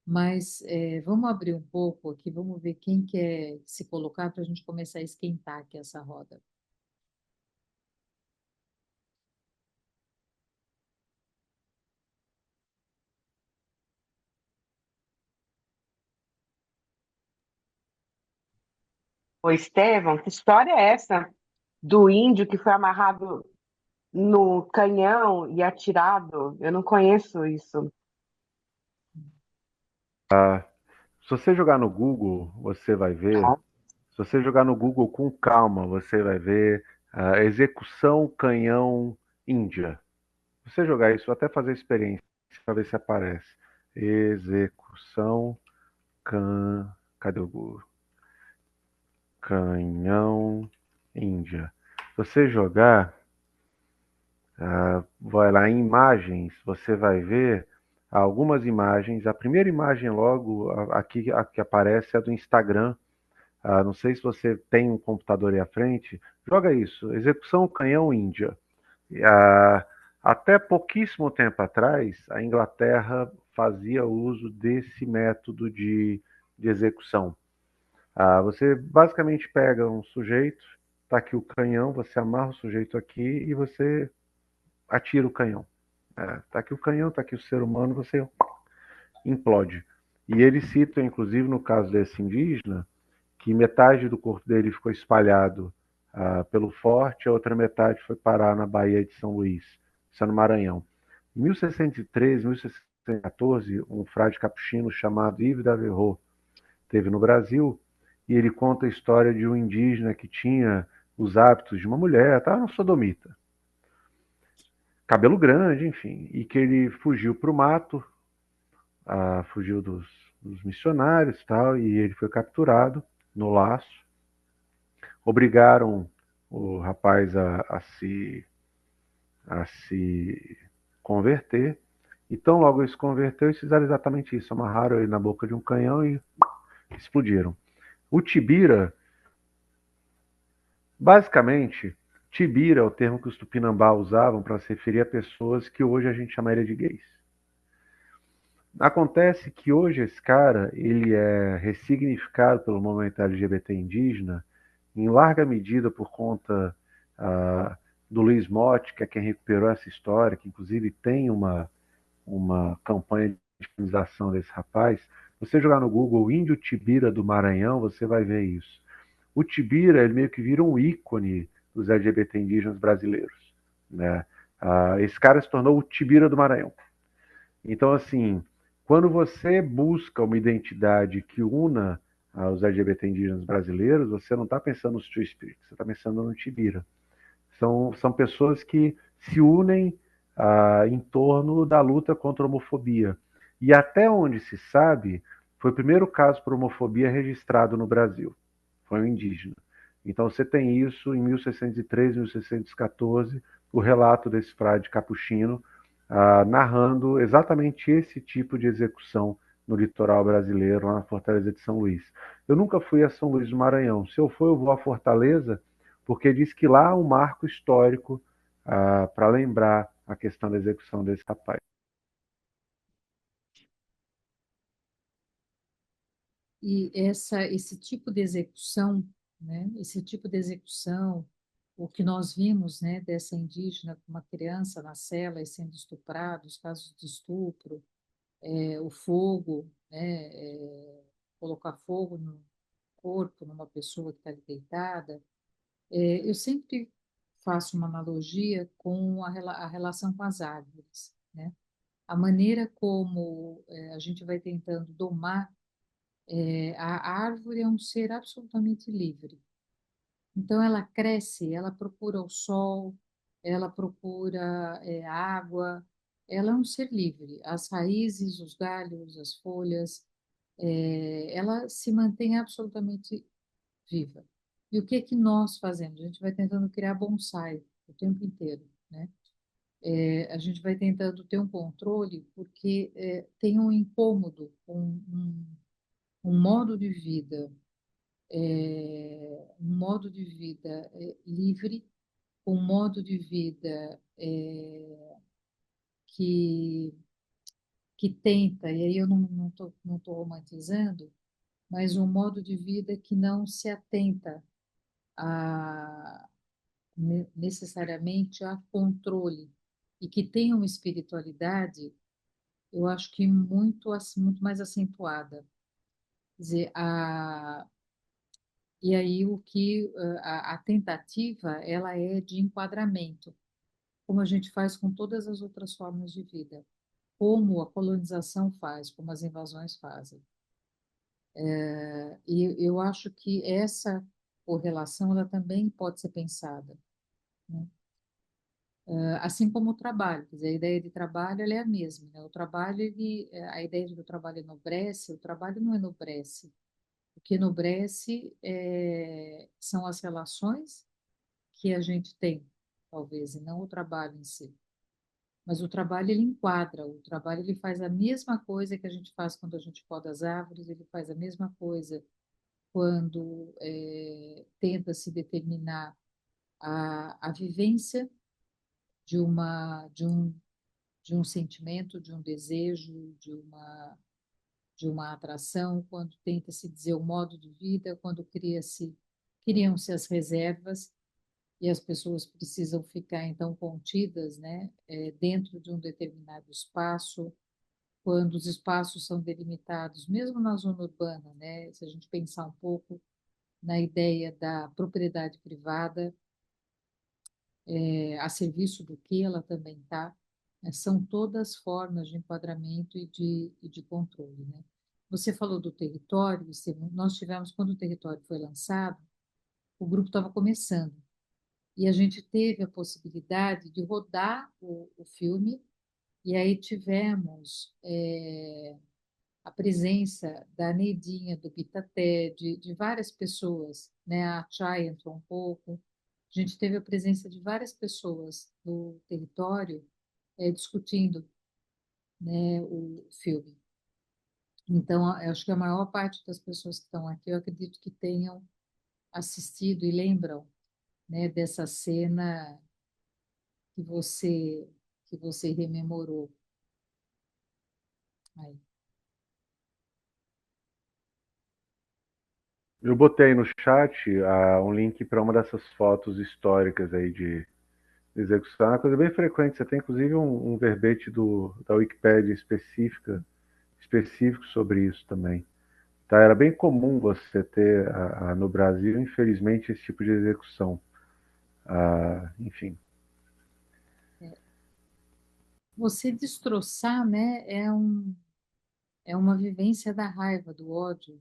Mas vamos abrir um pouco aqui, vamos ver quem quer se colocar para a gente começar a esquentar aqui essa roda. Ô, Estevão, que história é essa do índio que foi amarrado no canhão e atirado? Eu não conheço isso. Se você jogar no Google, você vai ver. Tá? Se você jogar no Google com calma, você vai ver execução canhão Índia. Se você jogar isso, vou até fazer a experiência para ver se aparece. Execução can... Cadê o Google? Canhão Índia. Se você jogar, vai lá em imagens, você vai ver algumas imagens. A primeira imagem logo aqui a que aparece é do Instagram, Não sei se você tem um computador aí à frente, joga isso, execução canhão Índia. Ah, Até pouquíssimo tempo atrás, a Inglaterra fazia uso desse método de execução. Você basicamente pega um sujeito, está aqui o canhão, você amarra o sujeito aqui e você atira o canhão. Está aqui o canhão, está aqui o ser humano, você implode. E eles citam, inclusive, no caso desse indígena, que metade do corpo dele ficou espalhado pelo forte, a outra metade foi parar na Baía de São Luís, isso é no Maranhão. Em 1613, 1614, um frade capuchino chamado Yves d'Averrois esteve no Brasil e ele conta a história de um indígena que tinha os hábitos de uma mulher, estava no sodomita, cabelo grande, enfim, e que ele fugiu para o mato, fugiu dos missionários e tal, e ele foi capturado no laço. Obrigaram o rapaz a se converter. E tão logo ele se converteu, eles fizeram exatamente isso. Amarraram ele na boca de um canhão e explodiram. O Tibira, basicamente, Tibira é o termo que os Tupinambá usavam para se referir a pessoas que hoje a gente chamaria de gays. Acontece que hoje esse cara ele é ressignificado pelo movimento LGBT indígena em larga medida por conta ah, do Luiz Motti, que é quem recuperou essa história, que inclusive tem uma campanha de feminização desse rapaz. Você jogar no Google Índio Tibira do Maranhão, você vai ver isso. O Tibira ele meio que vira um ícone dos LGBT indígenas brasileiros, né? Esse cara se tornou o Tibira do Maranhão. Então, assim, quando você busca uma identidade que una os LGBT indígenas brasileiros, você não está pensando nos Two Spirits, você está pensando no Tibira. São pessoas que se unem em torno da luta contra a homofobia. E até onde se sabe, foi o primeiro caso por homofobia registrado no Brasil. Foi um indígena. Então você tem isso em 1613, 1614, o relato desse frade capuchino narrando exatamente esse tipo de execução no litoral brasileiro, lá na Fortaleza de São Luís. Eu nunca fui a São Luís do Maranhão. Se eu for, eu vou à Fortaleza, porque diz que lá há um marco histórico para lembrar a questão da execução desse rapaz. E esse tipo de execução, né? Esse tipo de execução, o que nós vimos, né, dessa indígena com uma criança na cela e sendo estuprada, os casos de estupro, o fogo, né, colocar fogo no corpo numa pessoa que está deitada. Eu sempre faço uma analogia com a relação com as árvores, né? A maneira como a gente vai tentando domar, a árvore é um ser absolutamente livre. Então ela cresce, ela procura o sol, ela procura água, ela é um ser livre. As raízes, os galhos, as folhas, ela se mantém absolutamente viva. E o que que nós fazemos? A gente vai tentando criar bonsai o tempo inteiro, né? A gente vai tentando ter um controle porque tem um incômodo, um modo de vida, livre, um modo de vida que, que tenta, e aí eu não tô romantizando, mas um modo de vida que não se atenta a, necessariamente a controle e que tem uma espiritualidade, eu acho que muito mais acentuada. Quer dizer, e aí a tentativa ela é de enquadramento, como a gente faz com todas as outras formas de vida, como a colonização faz, como as invasões fazem. E eu acho que essa correlação ela também pode ser pensada, né? Assim como o trabalho, quer dizer, a ideia de trabalho ela é a mesma, né? O trabalho, a ideia de que o trabalho enobrece, o trabalho não enobrece. O que enobrece são as relações que a gente tem, talvez, e não o trabalho em si. Mas o trabalho ele enquadra, o trabalho ele faz a mesma coisa que a gente faz quando a gente poda as árvores, ele faz a mesma coisa quando tenta se determinar a vivência de um sentimento, de um desejo, de uma atração, quando tenta se dizer o modo de vida, quando criam-se as reservas e as pessoas precisam ficar então contidas, né, dentro de um determinado espaço, quando os espaços são delimitados, mesmo na zona urbana, né, se a gente pensar um pouco na ideia da propriedade privada, a serviço do que ela também está, são todas formas de enquadramento e de controle, né? Você falou do território, nós tivemos, quando o território foi lançado, o grupo estava começando, e a gente teve a possibilidade de rodar o filme, e aí tivemos a presença da Neidinha, do Bitaté, de várias pessoas, né? A Chay entrou um pouco, a gente teve a presença de várias pessoas do território discutindo, né, o filme. Então, eu acho que a maior parte das pessoas que estão aqui, eu acredito que tenham assistido e lembram, né, dessa cena que você rememorou aí. Eu botei no chat um link para uma dessas fotos históricas aí de execução. É uma coisa bem frequente. Você tem inclusive um verbete da Wikipédia específico sobre isso também. Tá? Era bem comum você ter no Brasil, infelizmente, esse tipo de execução. Enfim. Você destroçar, né, é uma vivência da raiva, do ódio,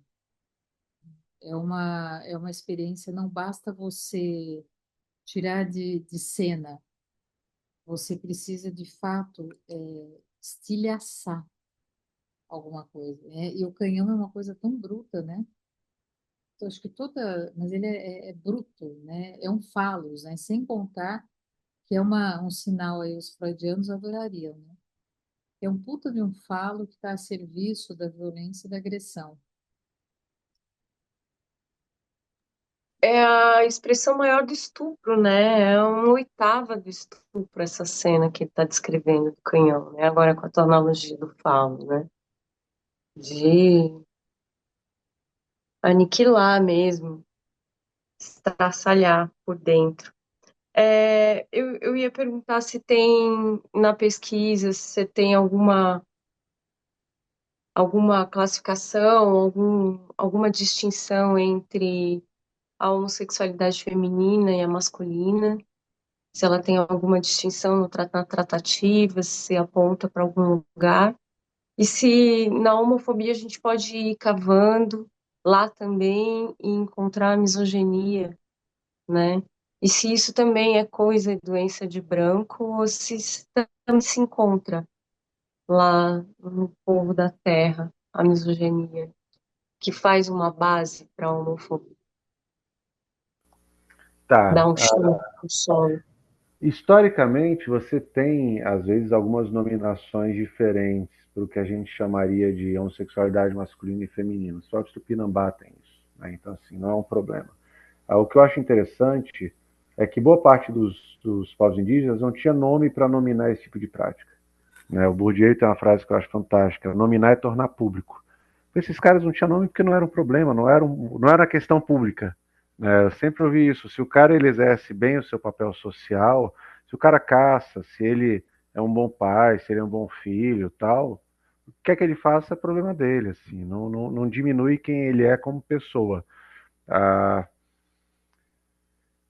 é uma experiência, não basta você tirar de cena, você precisa de fato estilhaçar alguma coisa, né? E o canhão é uma coisa tão bruta, né? Então, acho que mas ele é bruto, né? É um falos, né? Sem contar que é um sinal aí, os freudianos adorariam, né? É um puta de um falo que está a serviço da violência e da agressão. É a expressão maior do estupro, né? É uma oitava do estupro, essa cena que ele está descrevendo do canhão, né? Agora com a tua analogia do falo, né? De aniquilar mesmo, estraçalhar por dentro. Eu ia perguntar se tem, na pesquisa, se você tem alguma classificação, alguma distinção entre a homossexualidade feminina e a masculina, se ela tem alguma distinção na tratativa, se aponta para algum lugar, e se na homofobia a gente pode ir cavando lá também e encontrar a misoginia, né? E se isso também é coisa e doença de branco, ou se isso também se encontra lá no povo da terra, a misoginia, que faz uma base para a homofobia, Tá. dá um chão no solo. Historicamente, você tem, às vezes, algumas nominações diferentes para o que a gente chamaria de homossexualidade masculina e feminina. Só que o Tupinambá tem isso, né? Então, assim, não é um problema. O que eu acho interessante é que boa parte dos povos indígenas não tinha nome para nominar esse tipo de prática, né? O Bourdieu tem uma frase que eu acho fantástica: nominar é tornar público. Esses caras não tinham nome porque não era um problema, não era questão pública, né? Eu sempre ouvi isso. Se o cara ele exerce bem o seu papel social, se o cara caça, se ele é um bom pai, se ele é um bom filho, tal, o que é que ele faça é problema dele, assim, não diminui quem ele é como pessoa. Ah,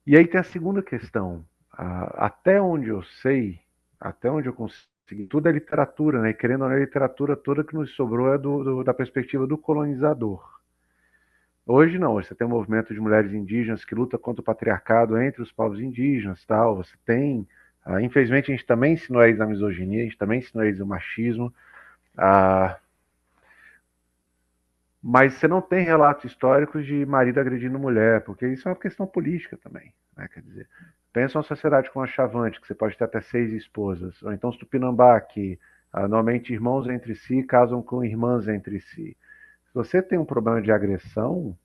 e aí tem a segunda questão. Até onde eu sei, até onde eu consegui, tudo é literatura, né? E querendo ou não, a literatura toda que nos sobrou é da perspectiva do colonizador. Hoje não, você tem um movimento de mulheres indígenas que luta contra o patriarcado entre os povos indígenas, tal. Você tem, infelizmente a gente também ensinou eles a misoginia, a gente também ensinou eles o machismo, ah, mas você não tem relatos históricos de marido agredindo mulher, porque isso é uma questão política também, né? Quer dizer, pensa uma sociedade como a Chavante, que você pode ter até 6 esposas, ou então os Tupinambá, que normalmente irmãos entre si casam com irmãs entre si. Se você tem um problema de agressão,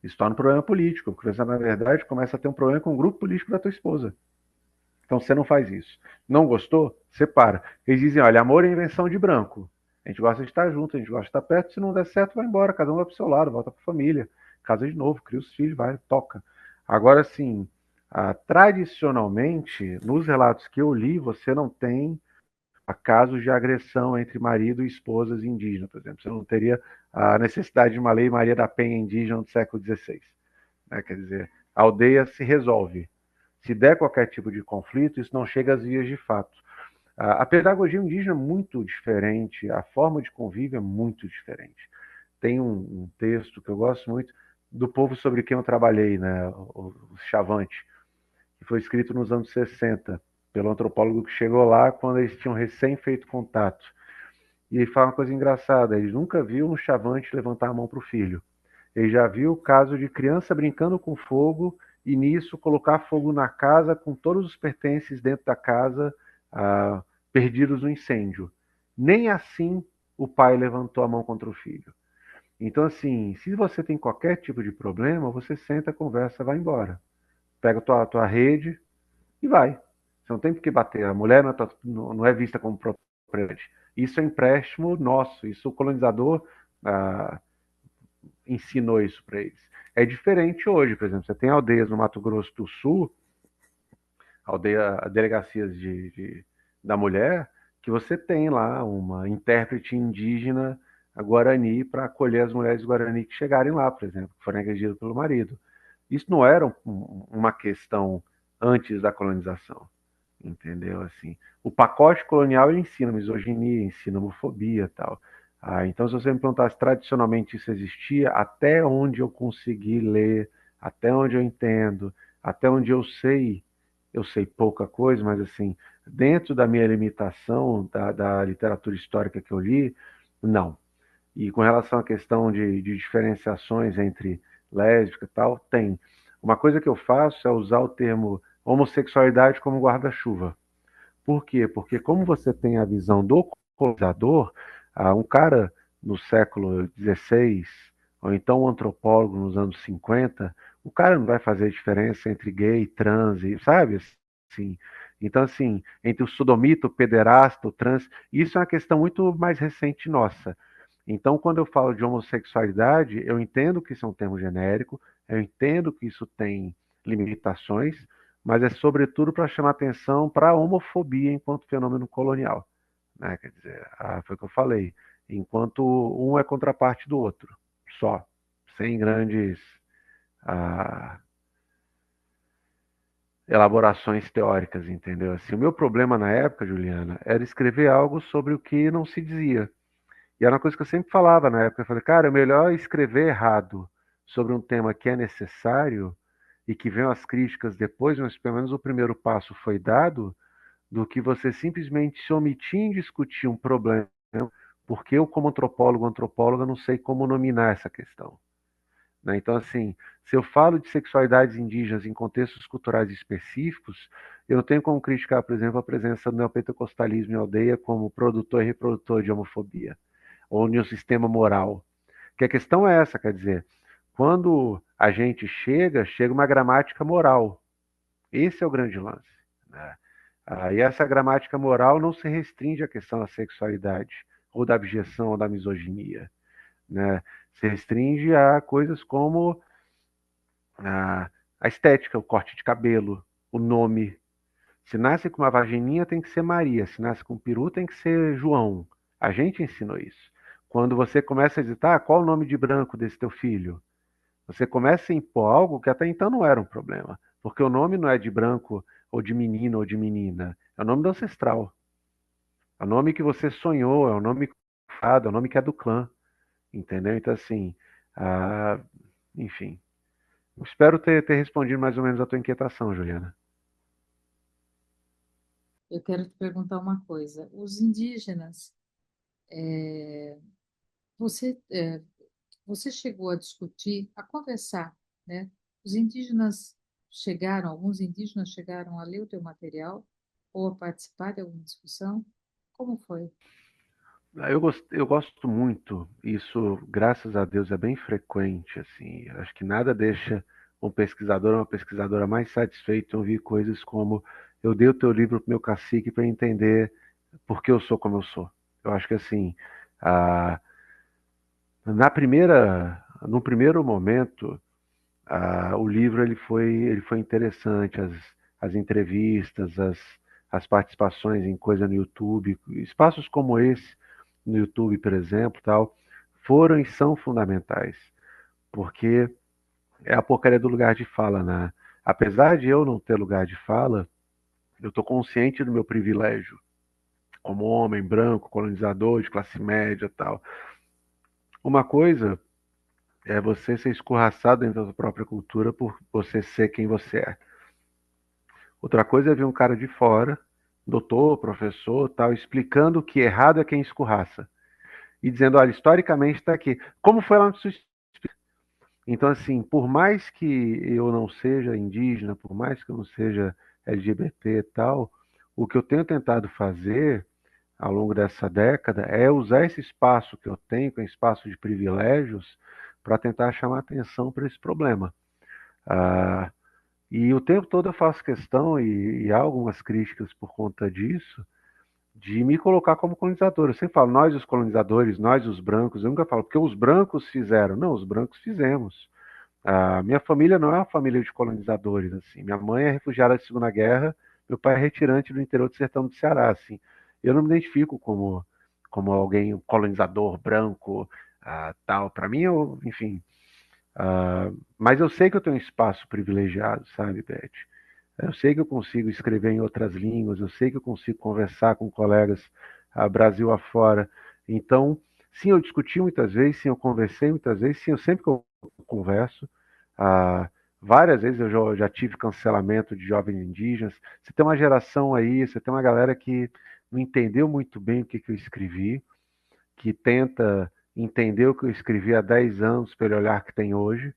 Isso torna um problema político, porque você, na verdade, começa a ter um problema com o grupo político da tua esposa. Então você não faz isso. Não gostou? Separa. Eles dizem, olha, amor é invenção de branco. A gente gosta de estar junto, a gente gosta de estar perto, se não der certo, vai embora, cada um vai pro seu lado, volta pra família, casa de novo, cria os filhos, vai, toca. Agora, sim, tradicionalmente, nos relatos que eu li, você não tem casos de agressão entre marido e esposas indígenas, por exemplo. Você não teria a necessidade de uma lei Maria da Penha indígena do século XVI. Né? Quer dizer, a aldeia se resolve. Se der qualquer tipo de conflito, isso não chega às vias de fato. A pedagogia indígena é muito diferente, a forma de convívio é muito diferente. Tem um texto que eu gosto muito do povo sobre quem eu trabalhei, né, os Chavante, que foi escrito nos anos 60, pelo antropólogo que chegou lá quando eles tinham recém feito contato. E ele fala uma coisa engraçada, ele nunca viu um Chavante levantar a mão para o filho. Ele já viu o caso de criança brincando com fogo e nisso colocar fogo na casa com todos os pertences dentro da casa perdidos no incêndio. Nem assim o pai levantou a mão contra o filho. Então, assim, se você tem qualquer tipo de problema, você senta, conversa, vai embora. Pega a tua rede e vai. Você não tem por que bater. A mulher não é vista como propriedade. Isso é empréstimo nosso. Isso o colonizador ah, ensinou isso para eles. É diferente hoje, por exemplo, você tem aldeias no Mato Grosso do Sul, delegacias da mulher, que você tem lá uma intérprete indígena Guarani para acolher as mulheres Guarani que chegarem lá, por exemplo, que foram agredidas pelo marido. Isso não era uma questão antes da colonização, entendeu? Assim, o pacote colonial ele ensina misoginia, ensina homofobia e tal. Então, se você me perguntasse tradicionalmente isso existia, até onde eu consegui ler, até onde eu entendo, até onde eu sei pouca coisa, mas assim, dentro da minha limitação da literatura histórica que eu li, não. E com relação à questão de diferenciações entre lésbica e tal, tem. Uma coisa que eu faço é usar o termo homossexualidade como guarda-chuva. Por quê? Porque como você tem a visão do colonizador, um cara no século XVI, ou então um antropólogo nos anos 50, o cara não vai fazer diferença entre gay, trans, sabe? Assim, então, assim, entre o sodomita, o pederasta, o trans, isso é uma questão muito mais recente nossa. Então, quando eu falo de homossexualidade, eu entendo que isso é um termo genérico, eu entendo que isso tem limitações, mas é sobretudo para chamar atenção para a homofobia enquanto fenômeno colonial. Né? Quer dizer, foi o que eu falei, enquanto um é contraparte do outro, só, sem grandes ah, elaborações teóricas, entendeu? Assim, o meu problema na época, Juliana, era escrever algo sobre o que não se dizia. E era uma coisa que eu sempre falava na época. Eu falei, cara, é melhor escrever errado sobre um tema que é necessário e que venham as críticas depois, mas pelo menos o primeiro passo foi dado, do que você simplesmente se omitir em discutir um problema, porque eu, como antropólogo, antropóloga, não sei como nominar essa questão. Né? Então, assim, se eu falo de sexualidades indígenas em contextos culturais específicos, eu não tenho como criticar, por exemplo, a presença do neopentecostalismo em aldeia como produtor e reprodutor de homofobia, ou de um sistema moral. Que a questão é essa, quer dizer, quando a gente chega uma gramática moral. Esse é o grande lance. Né? E essa gramática moral não se restringe à questão da sexualidade, ou da abjeção, ou da misoginia. Né? Se restringe a coisas como a estética, o corte de cabelo, o nome. Se nasce com uma vagininha, tem que ser Maria. Se nasce com um peru, tem que ser João. A gente ensinou isso. Quando você começa a dizer, qual o nome de branco desse teu filho? Você começa a impor algo que até então não era um problema. Porque o nome não é de branco, ou de menino, ou de menina. É o nome do ancestral. É o nome que você sonhou, é o nome fado, é o nome que é do clã. Entendeu? Então, assim, enfim. Espero ter respondido mais ou menos a tua inquietação, Juliana. Eu quero te perguntar uma coisa. Os indígenas, é, você, você chegou a discutir, a conversar, né? Os indígenas alguns indígenas chegaram a ler o teu material ou a participar de alguma discussão? Como foi? Eu gosto muito, isso, graças a Deus, é bem frequente, assim. Acho que nada deixa um pesquisador ou uma pesquisadora mais satisfeito em ouvir coisas como eu dei o teu livro pro meu cacique para entender por que eu sou como eu sou. Eu acho que assim, ah, no primeiro momento, o livro ele foi interessante, as entrevistas, as participações em coisa no YouTube, espaços como esse no YouTube, por exemplo, tal, foram e são fundamentais, porque é a porcaria do lugar de fala, né? Apesar de eu não ter lugar de fala, eu estou consciente do meu privilégio como homem branco, colonizador, de classe média, tal. Uma coisa é você ser escorraçado dentro da sua própria cultura por você ser quem você é. Outra coisa é ver um cara de fora, doutor, professor, tal, explicando que errado é quem escorraça. E dizendo, olha, historicamente está aqui. Como foi lá no sul? Então, assim, por mais que eu não seja indígena, por mais que eu não seja LGBT e tal, o que eu tenho tentado fazer ao longo dessa década é usar esse espaço que eu tenho, que é um espaço de privilégios, para tentar chamar atenção para esse problema. Ah, e o tempo todo eu faço questão, e há algumas críticas por conta disso, de me colocar como colonizador. Eu sempre falo, nós os colonizadores, nós os brancos, eu nunca falo, porque os brancos fizeram. Não, os brancos fizemos. A minha família não é uma família de colonizadores, assim. Minha mãe é refugiada da Segunda Guerra, meu pai é retirante do interior do sertão do Ceará, assim. Eu não me identifico como alguém um colonizador branco, tal. Para mim, enfim. Mas eu sei que eu tenho um espaço privilegiado, sabe, Beth? Eu sei que eu consigo escrever em outras línguas, eu sei que eu consigo conversar com colegas Brasil afora. Então, sim, eu discuti muitas vezes, sim, eu conversei muitas vezes, sim, eu sempre que eu converso, ah, várias vezes eu já tive cancelamento de jovens indígenas. Você tem uma geração aí, você tem uma galera que não entendeu muito bem o que, que eu escrevi, que tenta entender o que eu escrevi há 10 anos pelo olhar que tem hoje.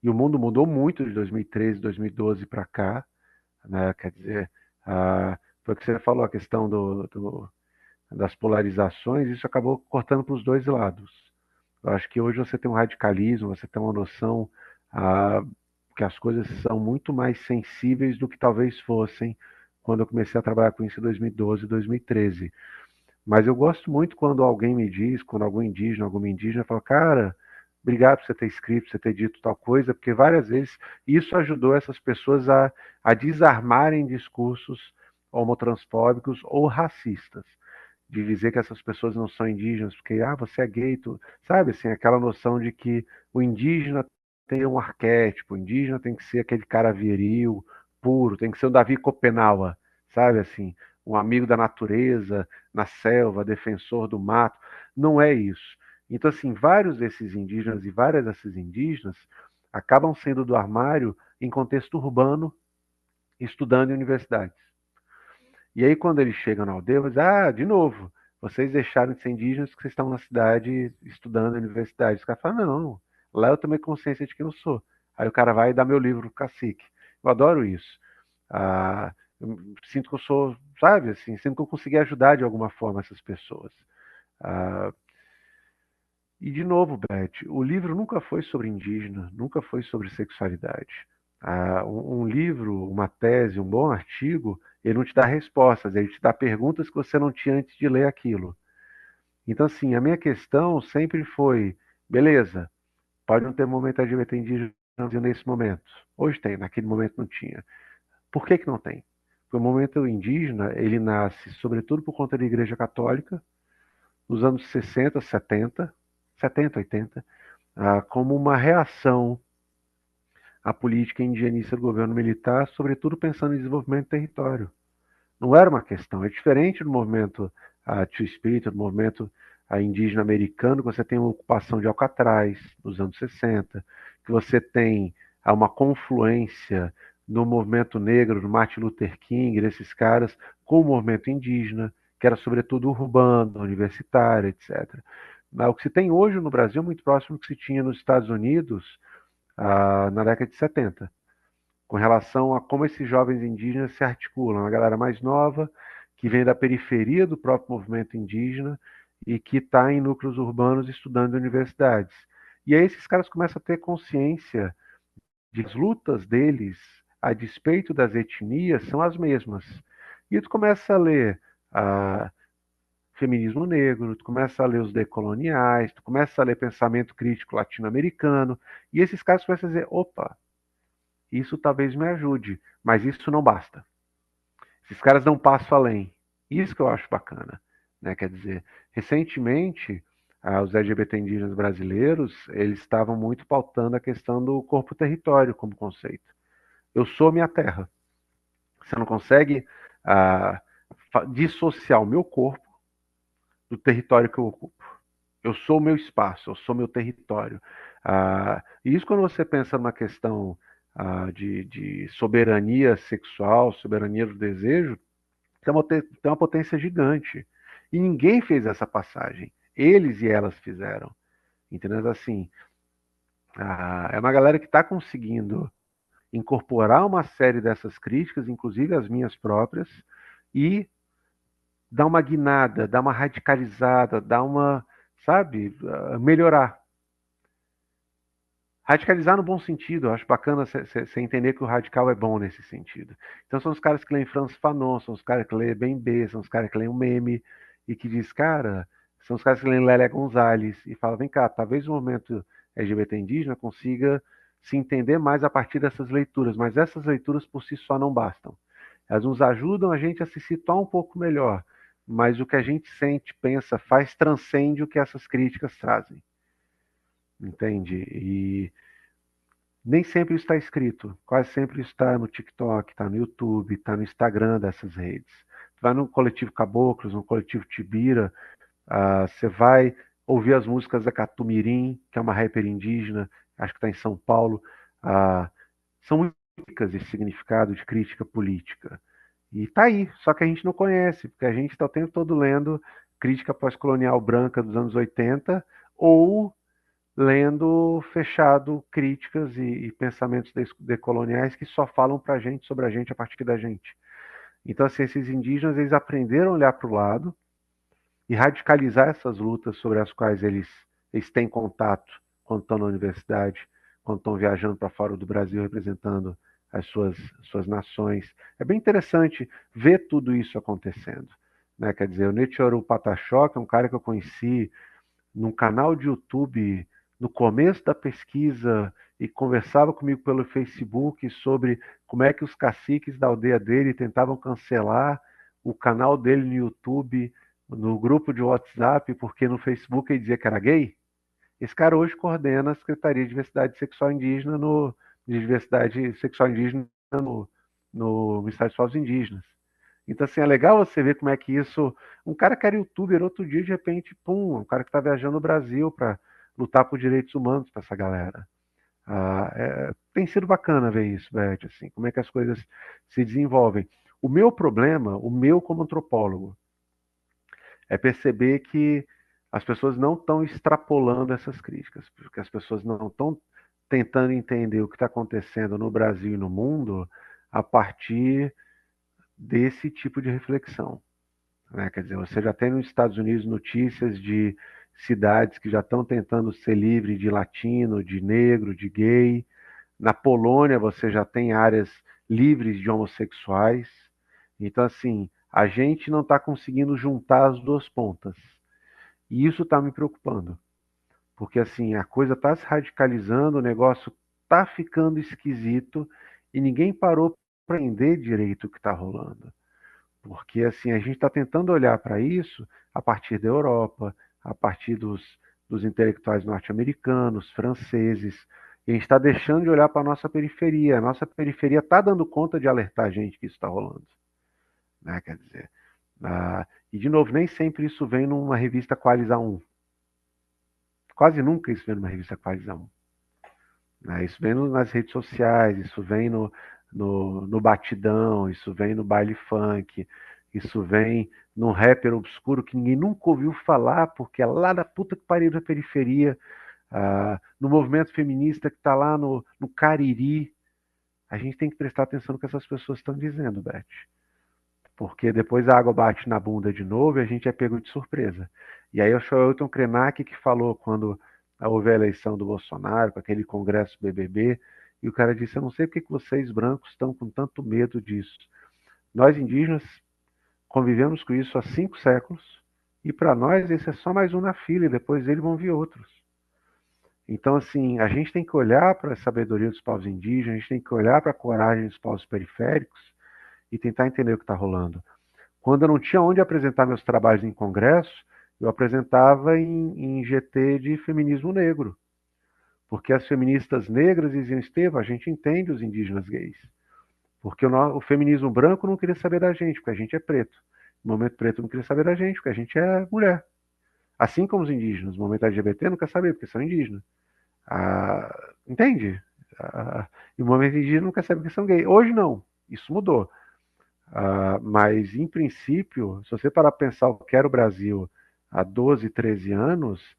E o mundo mudou muito de 2013, 2012 para cá, né? Quer dizer, foi o que você falou, a questão das polarizações, isso acabou cortando para os dois lados. Eu acho que hoje você tem um radicalismo, você tem uma noção ah, que as coisas são muito mais sensíveis do que talvez fossem quando eu comecei a trabalhar com isso em 2012, 2013. Mas eu gosto muito quando alguém me diz, quando algum indígena, alguma indígena fala, cara, obrigado por você ter escrito, por você ter dito tal coisa, porque várias vezes isso ajudou essas pessoas a desarmarem discursos homotransfóbicos ou racistas. De dizer que essas pessoas não são indígenas, porque, você é gay, tu... sabe, assim, aquela noção de que o indígena tem um arquétipo, o indígena tem que ser aquele cara viril, puro, tem que ser o Davi Copenaua, sabe, assim, um amigo da natureza, na selva, defensor do mato. Não é isso. Então, assim, vários desses indígenas e várias dessas indígenas acabam sendo do armário em contexto urbano, estudando em universidades. E aí, quando eles chegam na aldeia, eles dizem, de novo, vocês deixaram de ser indígenas porque vocês estão na cidade estudando em universidade. Os caras falam, não, lá eu tomei consciência de quem eu sou. Aí o cara vai e dá meu livro pro cacique. Eu adoro isso. Eu sinto que eu sou, sabe, assim, sinto que eu consegui ajudar de alguma forma essas pessoas. Ah, e de novo, Beth, o livro nunca foi sobre indígena, nunca foi sobre sexualidade. Um livro, uma tese, um bom artigo, ele não te dá respostas, ele te dá perguntas que você não tinha antes de ler aquilo. Então, assim, a minha questão sempre foi, beleza, pode não ter momento LGBT indígena nesse momento. Hoje tem, naquele momento não tinha. Por que que não tem? Porque o movimento indígena, ele nasce sobretudo por conta da Igreja Católica, nos anos 60, 70, 70, 80, como uma reação à política indigenista do governo militar, sobretudo pensando em desenvolvimento do território. Não era uma questão, é diferente do movimento Two Spirit, do movimento indígena americano, que você tem uma ocupação de Alcatraz, nos anos 60, que você tem uma confluência no movimento negro, do Martin Luther King, desses caras, com o movimento indígena, que era sobretudo urbano, universitário, etc. Mas o que se tem hoje no Brasil é muito próximo do que se tinha nos Estados Unidos na década de 70, com relação a como esses jovens indígenas se articulam. Uma galera mais nova, que vem da periferia do próprio movimento indígena e que está em núcleos urbanos estudando em universidades. E aí esses caras começam a ter consciência de que as lutas deles, a despeito das etnias, são as mesmas. E tu começa a ler feminismo negro, tu começa a ler os decoloniais, tu começa a ler pensamento crítico latino-americano, e esses caras começam a dizer, opa, isso talvez me ajude, mas isso não basta. Esses caras dão um passo além. Isso que eu acho bacana, né? Quer dizer, recentemente, os LGBT indígenas brasileiros, eles estavam muito pautando a questão do corpo-território como conceito. Eu sou minha terra. Você não consegue ah, dissociar o meu corpo do território que eu ocupo. Eu sou o meu espaço, eu sou meu território. E isso quando você pensa numa questão de soberania sexual, soberania do desejo, tem uma potência gigante. E ninguém fez essa passagem. Eles e elas fizeram. Entendeu? Assim, é uma galera que está conseguindo incorporar uma série dessas críticas, inclusive as minhas próprias, e dar uma guinada, dar uma radicalizada, dar uma, sabe, melhorar. Radicalizar no bom sentido, eu acho bacana você entender que o radical é bom nesse sentido. Então são os caras que leem Francis Fanon, são os caras que leem Ben B, são os caras que leem o meme e que diz, cara, são os caras que leem Lélia Gonzalez e falam, vem cá, talvez o movimento LGBT indígena consiga se entender mais a partir dessas leituras, mas essas leituras por si só não bastam. Elas nos ajudam a gente a se situar um pouco melhor, mas o que a gente sente, pensa, faz transcende o que essas críticas trazem. Entende? E nem sempre isso está escrito, quase sempre isso está no TikTok, está no YouTube, está no Instagram dessas redes. Você vai no coletivo Caboclos, no coletivo Tibira, você vai ouvir as músicas da Catumirim, que é uma rapper indígena, acho que está em São Paulo. São muito ricas esse significado de crítica política. E está aí, só que a gente não conhece, porque a gente está o tempo todo lendo crítica pós-colonial branca dos anos 80 ou lendo fechado críticas e pensamentos decoloniais que só falam para a gente sobre a gente a partir da gente. Então, assim, esses indígenas eles aprenderam a olhar para o lado e radicalizar essas lutas sobre as quais eles têm contato quando estão na universidade, quando estão viajando para fora do Brasil representando as suas nações. É bem interessante ver tudo isso acontecendo. Né? Quer dizer, o Nechoru Patachoca é um cara que eu conheci num canal de YouTube no começo da pesquisa e conversava comigo pelo Facebook sobre como é que os caciques da aldeia dele tentavam cancelar o canal dele no YouTube, no grupo de WhatsApp, porque no Facebook ele dizia que era gay. Esse cara hoje coordena a Secretaria de Diversidade Sexual Indígena de Diversidade Sexual Indígena no Ministério dos Povos Indígenas. Então, assim, é legal você ver como é que isso. Um cara que era youtuber outro dia, de repente, pum, um cara que está viajando no Brasil para lutar por direitos humanos para essa galera. Tem sido bacana ver isso, Beth, assim, como é que as coisas se desenvolvem. O meu problema, o meu como antropólogo, é perceber que as pessoas não estão extrapolando essas críticas, porque as pessoas não estão tentando entender o que está acontecendo no Brasil e no mundo a partir desse tipo de reflexão. Né? Quer dizer, você já tem nos Estados Unidos notícias de cidades que já estão tentando ser livre de latino, de negro, de gay. Na Polônia você já tem áreas livres de homossexuais. Então, assim, a gente não está conseguindo juntar as duas pontas. E isso está me preocupando. Porque, assim, a coisa está se radicalizando, o negócio está ficando esquisito e ninguém parou para entender direito o que está rolando. Porque assim, a gente está tentando olhar para isso a partir da Europa, a partir dos intelectuais norte-americanos, franceses, e a gente está deixando de olhar para a nossa periferia. A nossa periferia está dando conta de alertar a gente que isso está rolando. Né? Quer dizer, e de novo, nem sempre isso vem numa revista Qualis A1. Quase nunca isso vem numa revista Qualis A1. Né? Isso vem nas redes sociais, isso vem no batidão, isso vem no baile funk, isso vem num rapper obscuro que ninguém nunca ouviu falar, porque é lá da puta que pariu da periferia, no movimento feminista que está lá no Cariri. A gente tem que prestar atenção no que essas pessoas estão dizendo, Beth. porque depois a água bate na bunda de novo e a gente é pego de surpresa. E aí foi o Ailton Krenak que falou quando houve a eleição do Bolsonaro, com aquele congresso BBB, e o cara disse: eu não sei porque que vocês brancos estão com tanto medo disso. Nós indígenas convivemos com isso há 5 séculos, e para nós esse é só mais um na fila, e depois dele vão vir outros. Então, assim, a gente tem que olhar para a sabedoria dos povos indígenas, a gente tem que olhar para a coragem dos povos periféricos e tentar entender o que está rolando. Quando eu não tinha onde apresentar meus trabalhos em congresso, eu apresentava em GT de feminismo negro. Porque as feministas negras diziam: Estevam, a gente entende os indígenas gays. Porque o feminismo branco não queria saber da gente, porque a gente é preto. O movimento preto não queria saber da gente, porque a gente é mulher. Assim como os indígenas. O movimento LGBT não quer saber, porque são indígenas. Entende? E o movimento indígena não quer saber porque são gays. Hoje não. Isso mudou. Mas, em princípio, se você parar para pensar o que era o Brasil há 12, 13 anos,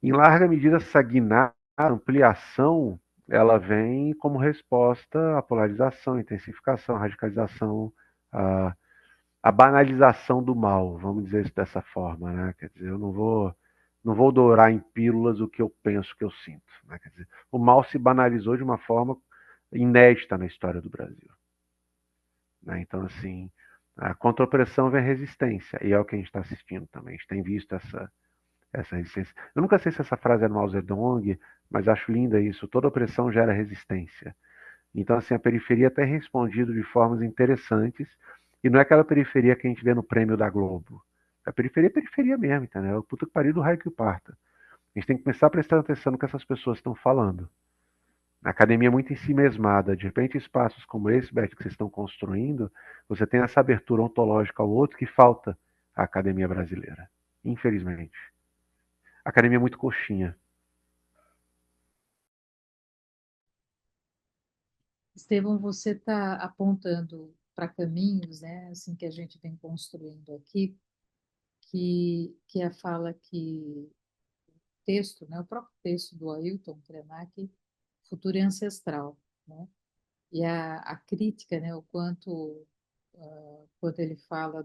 em larga medida, essa guinada, ampliação, ela vem como resposta à polarização, intensificação, radicalização, à, à banalização do mal, vamos dizer isso dessa forma, né? Quer dizer, eu não vou dourar em pílulas o que eu penso, o que eu sinto, né? Quer dizer, o mal se banalizou de uma forma inédita na história do Brasil, né? Então, assim, contra a opressão vem resistência, e é o que a gente está assistindo também. A gente tem visto essa resistência. Eu nunca sei se essa frase é do Mao Zedong, mas acho linda isso. Toda opressão gera resistência. Então, assim, a periferia tem respondido de formas interessantes, e não é aquela periferia que a gente vê no prêmio da Globo. A periferia é periferia mesmo, entendeu? É o puta que pariu do raio que o parta. A gente tem que começar a prestar atenção no que essas pessoas estão falando. A academia é muito em si mesmada. De repente, espaços como esse, Beth, que vocês estão construindo, você tem essa abertura ontológica ao outro que falta à academia brasileira. Infelizmente. A academia é muito coxinha. Estevão, você está apontando para caminhos, né, assim que a gente vem construindo aqui, que é a fala que texto, né, o próprio texto do Ailton Krenak, Futuro e Ancestral, né? E a crítica, né, o quanto ele fala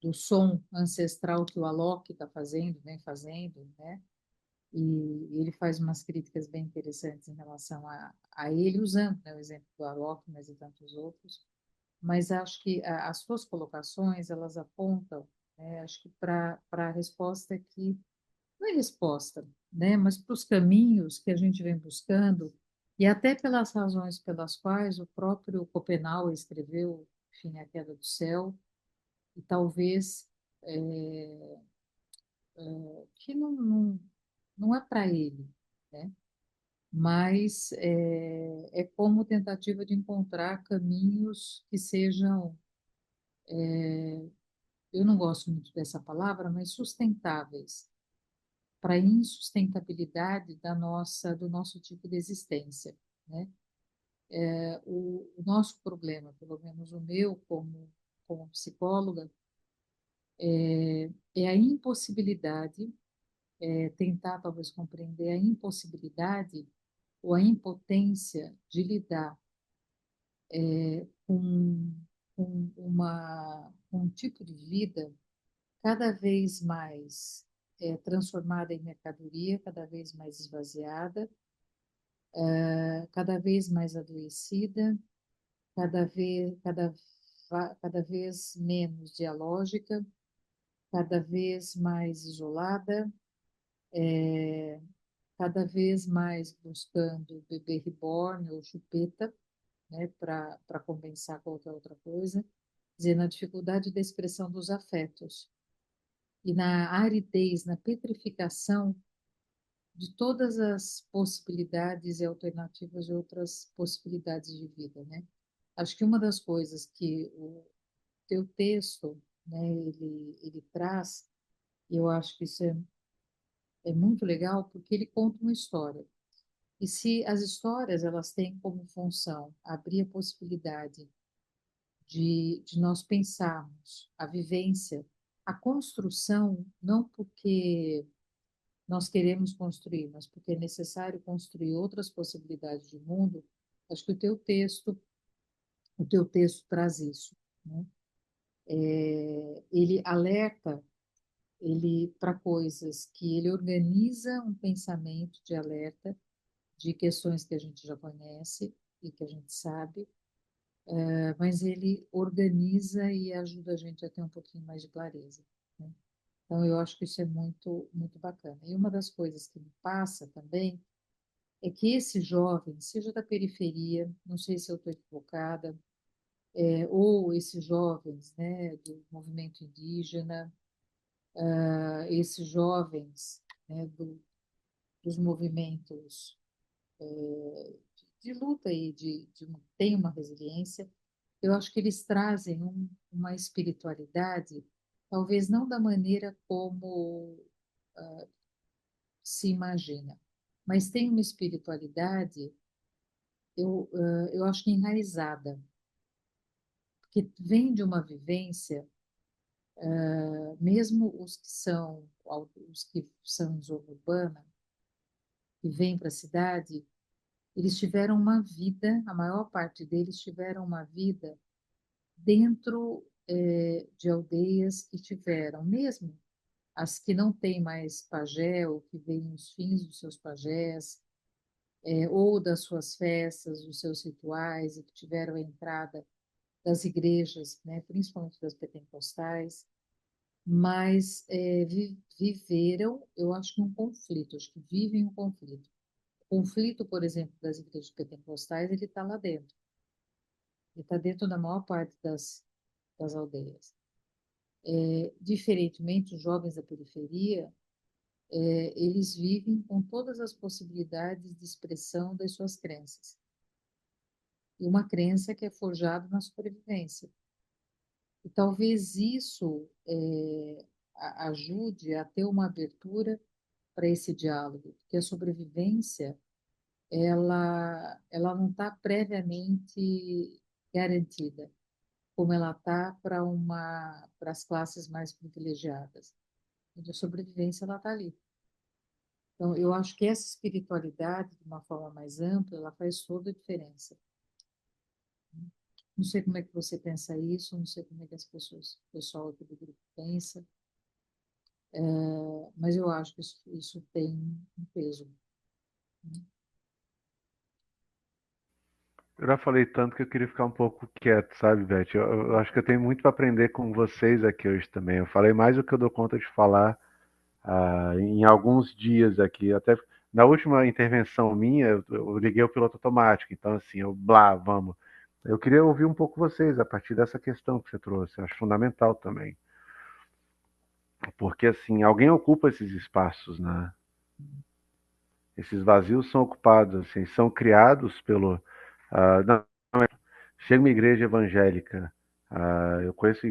do som ancestral que o Alok está fazendo, vem fazendo, né? E ele faz umas críticas bem interessantes em relação a ele, usando, né, o exemplo do Alok, mas e tantos outros. Mas acho que as suas colocações, elas apontam, né, acho que para a resposta que não é resposta, né, mas para os caminhos que a gente vem buscando, e até pelas razões pelas quais o próprio Schopenhauer escreveu, enfim, A Queda do Céu, e talvez que não é para ele, né? Mas é como tentativa de encontrar caminhos que sejam, eu não gosto muito dessa palavra, mas sustentáveis, para a insustentabilidade do nosso tipo de existência, né? O nosso problema, pelo menos o meu como psicóloga, é a impossibilidade, tentar talvez compreender a impossibilidade ou a impotência de lidar com, com um tipo de vida cada vez mais transformada em mercadoria, cada vez mais esvaziada, cada vez mais adoecida, cada vez menos dialógica, cada vez mais isolada, cada vez mais buscando bebê reborn ou chupeta, né, para compensar qualquer outra coisa, dizendo a dificuldade da expressão dos afetos e na aridez, na petrificação de todas as possibilidades e alternativas de outras possibilidades de vida, né? Acho que uma das coisas que o teu texto, né, ele traz, e eu acho que isso é muito legal, porque ele conta uma história. E se as histórias elas têm como função abrir a possibilidade de nós pensarmos a vivência, a construção, não porque nós queremos construir, mas porque é necessário construir outras possibilidades de mundo, acho que o teu texto traz isso. né? Ele alerta ele para coisas que ele organiza um pensamento de alerta de questões que a gente já conhece e que a gente sabe, mas ele organiza e ajuda a gente a ter um pouquinho mais de clareza, né? Então, eu acho que isso é muito, muito bacana. E uma das coisas que me passa também é que esse jovem, seja da periferia, não sei se eu estou equivocada, ou esses jovens, né, do movimento indígena, esses jovens, né, dos movimentos de luta e tem uma resiliência, eu acho que eles trazem uma espiritualidade, talvez não da maneira como se imagina, mas tem uma espiritualidade, eu acho que enraizada, que vem de uma vivência, mesmo os que são em zona urbana, que vêm para a cidade, eles tiveram uma vida, a maior parte deles tiveram uma vida dentro de aldeias que tiveram, mesmo as que não têm mais pajé, ou que veem os fins dos seus pajés, ou das suas festas, dos seus rituais, e que tiveram a entrada das igrejas, né, principalmente das pentecostais, mas viveram, eu acho que um conflito, acho que vivem um conflito. O conflito, por exemplo, das igrejas pentecostais, ele está lá dentro. Ele está dentro da maior parte das aldeias. Diferentemente, os jovens da periferia, eles vivem com todas as possibilidades de expressão das suas crenças. E uma crença que é forjada na sobrevivência. E talvez isso ajude a ter uma abertura para esse diálogo, porque a sobrevivência ela não está previamente garantida, como ela está para as classes mais privilegiadas. Então, a sobrevivência ela está ali. Então, eu acho que essa espiritualidade, de uma forma mais ampla, ela faz toda a diferença. Não sei como é que você pensa isso, não sei como é que o pessoal aqui do grupo pensa, mas eu acho que isso tem um peso. Eu já falei tanto que eu queria ficar um pouco quieto, sabe, Beth? Eu acho que eu tenho muito para aprender com vocês aqui hoje também. Eu falei mais do que eu dou conta de falar em alguns dias aqui. Até na última intervenção minha, eu liguei o piloto automático. Então, assim, vamos. Eu queria ouvir um pouco vocês a partir dessa questão que você trouxe. Eu acho fundamental também. Porque, assim, alguém ocupa esses espaços, né? Esses vazios são ocupados, assim, são criados pelo. Não, chega uma igreja evangélica. Eu conheço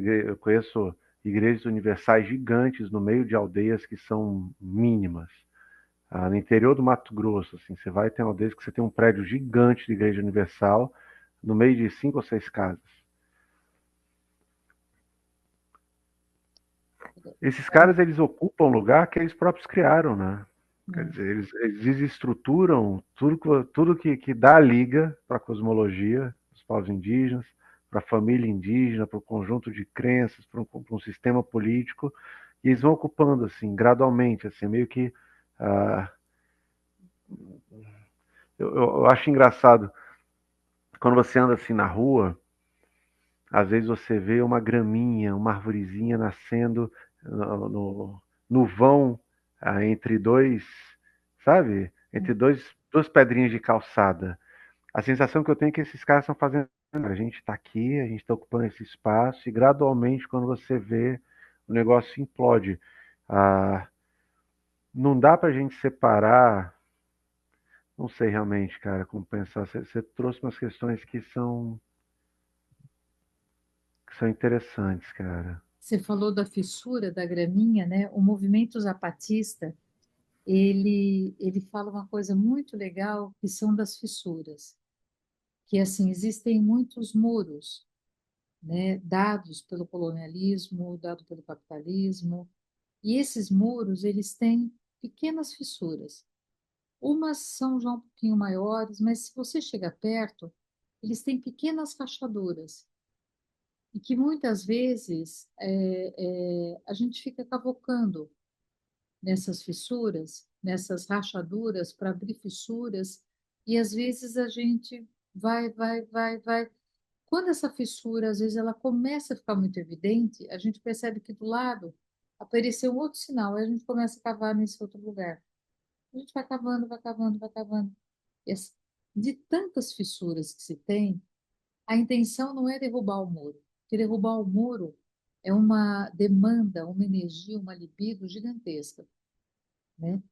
igrejas universais gigantes no meio de aldeias que são mínimas. No interior do Mato Grosso, assim, você vai ter aldeias que você tem um prédio gigante de igreja universal no meio de 5 ou 6 casas. Esses caras, eles ocupam um lugar que eles próprios criaram, né? Quer dizer, eles desestruturam tudo que dá liga para a cosmologia dos povos indígenas, para a família indígena, para o conjunto de crenças, para um sistema político, e eles vão ocupando, assim, gradualmente, assim, meio que... Uh, eu acho engraçado, quando você anda assim na rua, às vezes você vê uma graminha, uma arvorezinha nascendo no vão, entre dois, sabe? Entre duas pedrinhas de calçada. A sensação que eu tenho é que esses caras estão fazendo. A gente está aqui, a gente está ocupando esse espaço, e gradualmente, quando você vê, o negócio implode. Ah, não dá para a gente separar. Não sei realmente, cara, como pensar. Você trouxe umas questões que são interessantes, cara. Você falou da fissura da graminha, né? O movimento zapatista, ele fala uma coisa muito legal, que são das fissuras, que assim existem muitos muros, né, dados pelo colonialismo, dado pelo capitalismo, e esses muros eles têm pequenas fissuras. Umas são já um pouquinho maiores, mas se você chega perto, eles têm pequenas rachaduras. e que muitas vezes a gente fica cavocando nessas fissuras, nessas rachaduras para abrir fissuras, e às vezes a gente vai. Quando essa fissura, às vezes, ela começa a ficar muito evidente, a gente percebe que do lado apareceu um outro sinal, aí a gente começa a cavar nesse outro lugar. A gente vai cavando, vai cavando, vai cavando. De tantas fissuras que se tem, a intenção não é derrubar o muro, porque derrubar o muro é uma demanda, uma energia, uma libido gigantesca, né?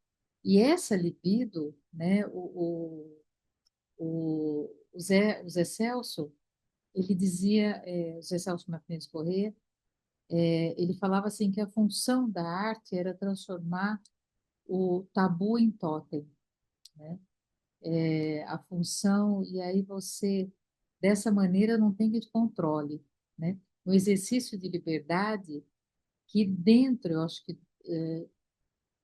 E essa libido, né, o Zé Celso, ele dizia, o Zé Celso Martins Corrêa, ele falava assim que a função da arte era transformar o tabu em totem, né? A função, e aí você, dessa maneira, não tem que te controle, né? Um exercício de liberdade que dentro, eu acho que,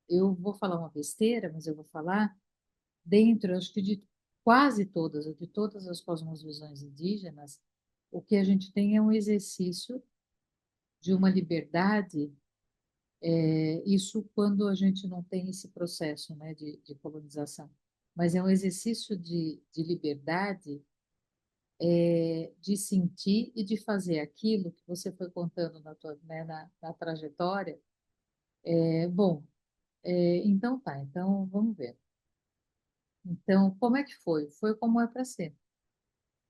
eu vou falar uma besteira, mas eu vou falar, dentro, acho que de quase todas, ou de todas as cosmovisões indígenas, o que a gente tem é um exercício de uma liberdade, isso quando a gente não tem esse processo, né, de colonização, mas é um exercício de liberdade, de sentir e de fazer aquilo que você foi contando né, na trajetória. Bom, então tá, então vamos ver. Então, como é que foi? Foi como é para ser.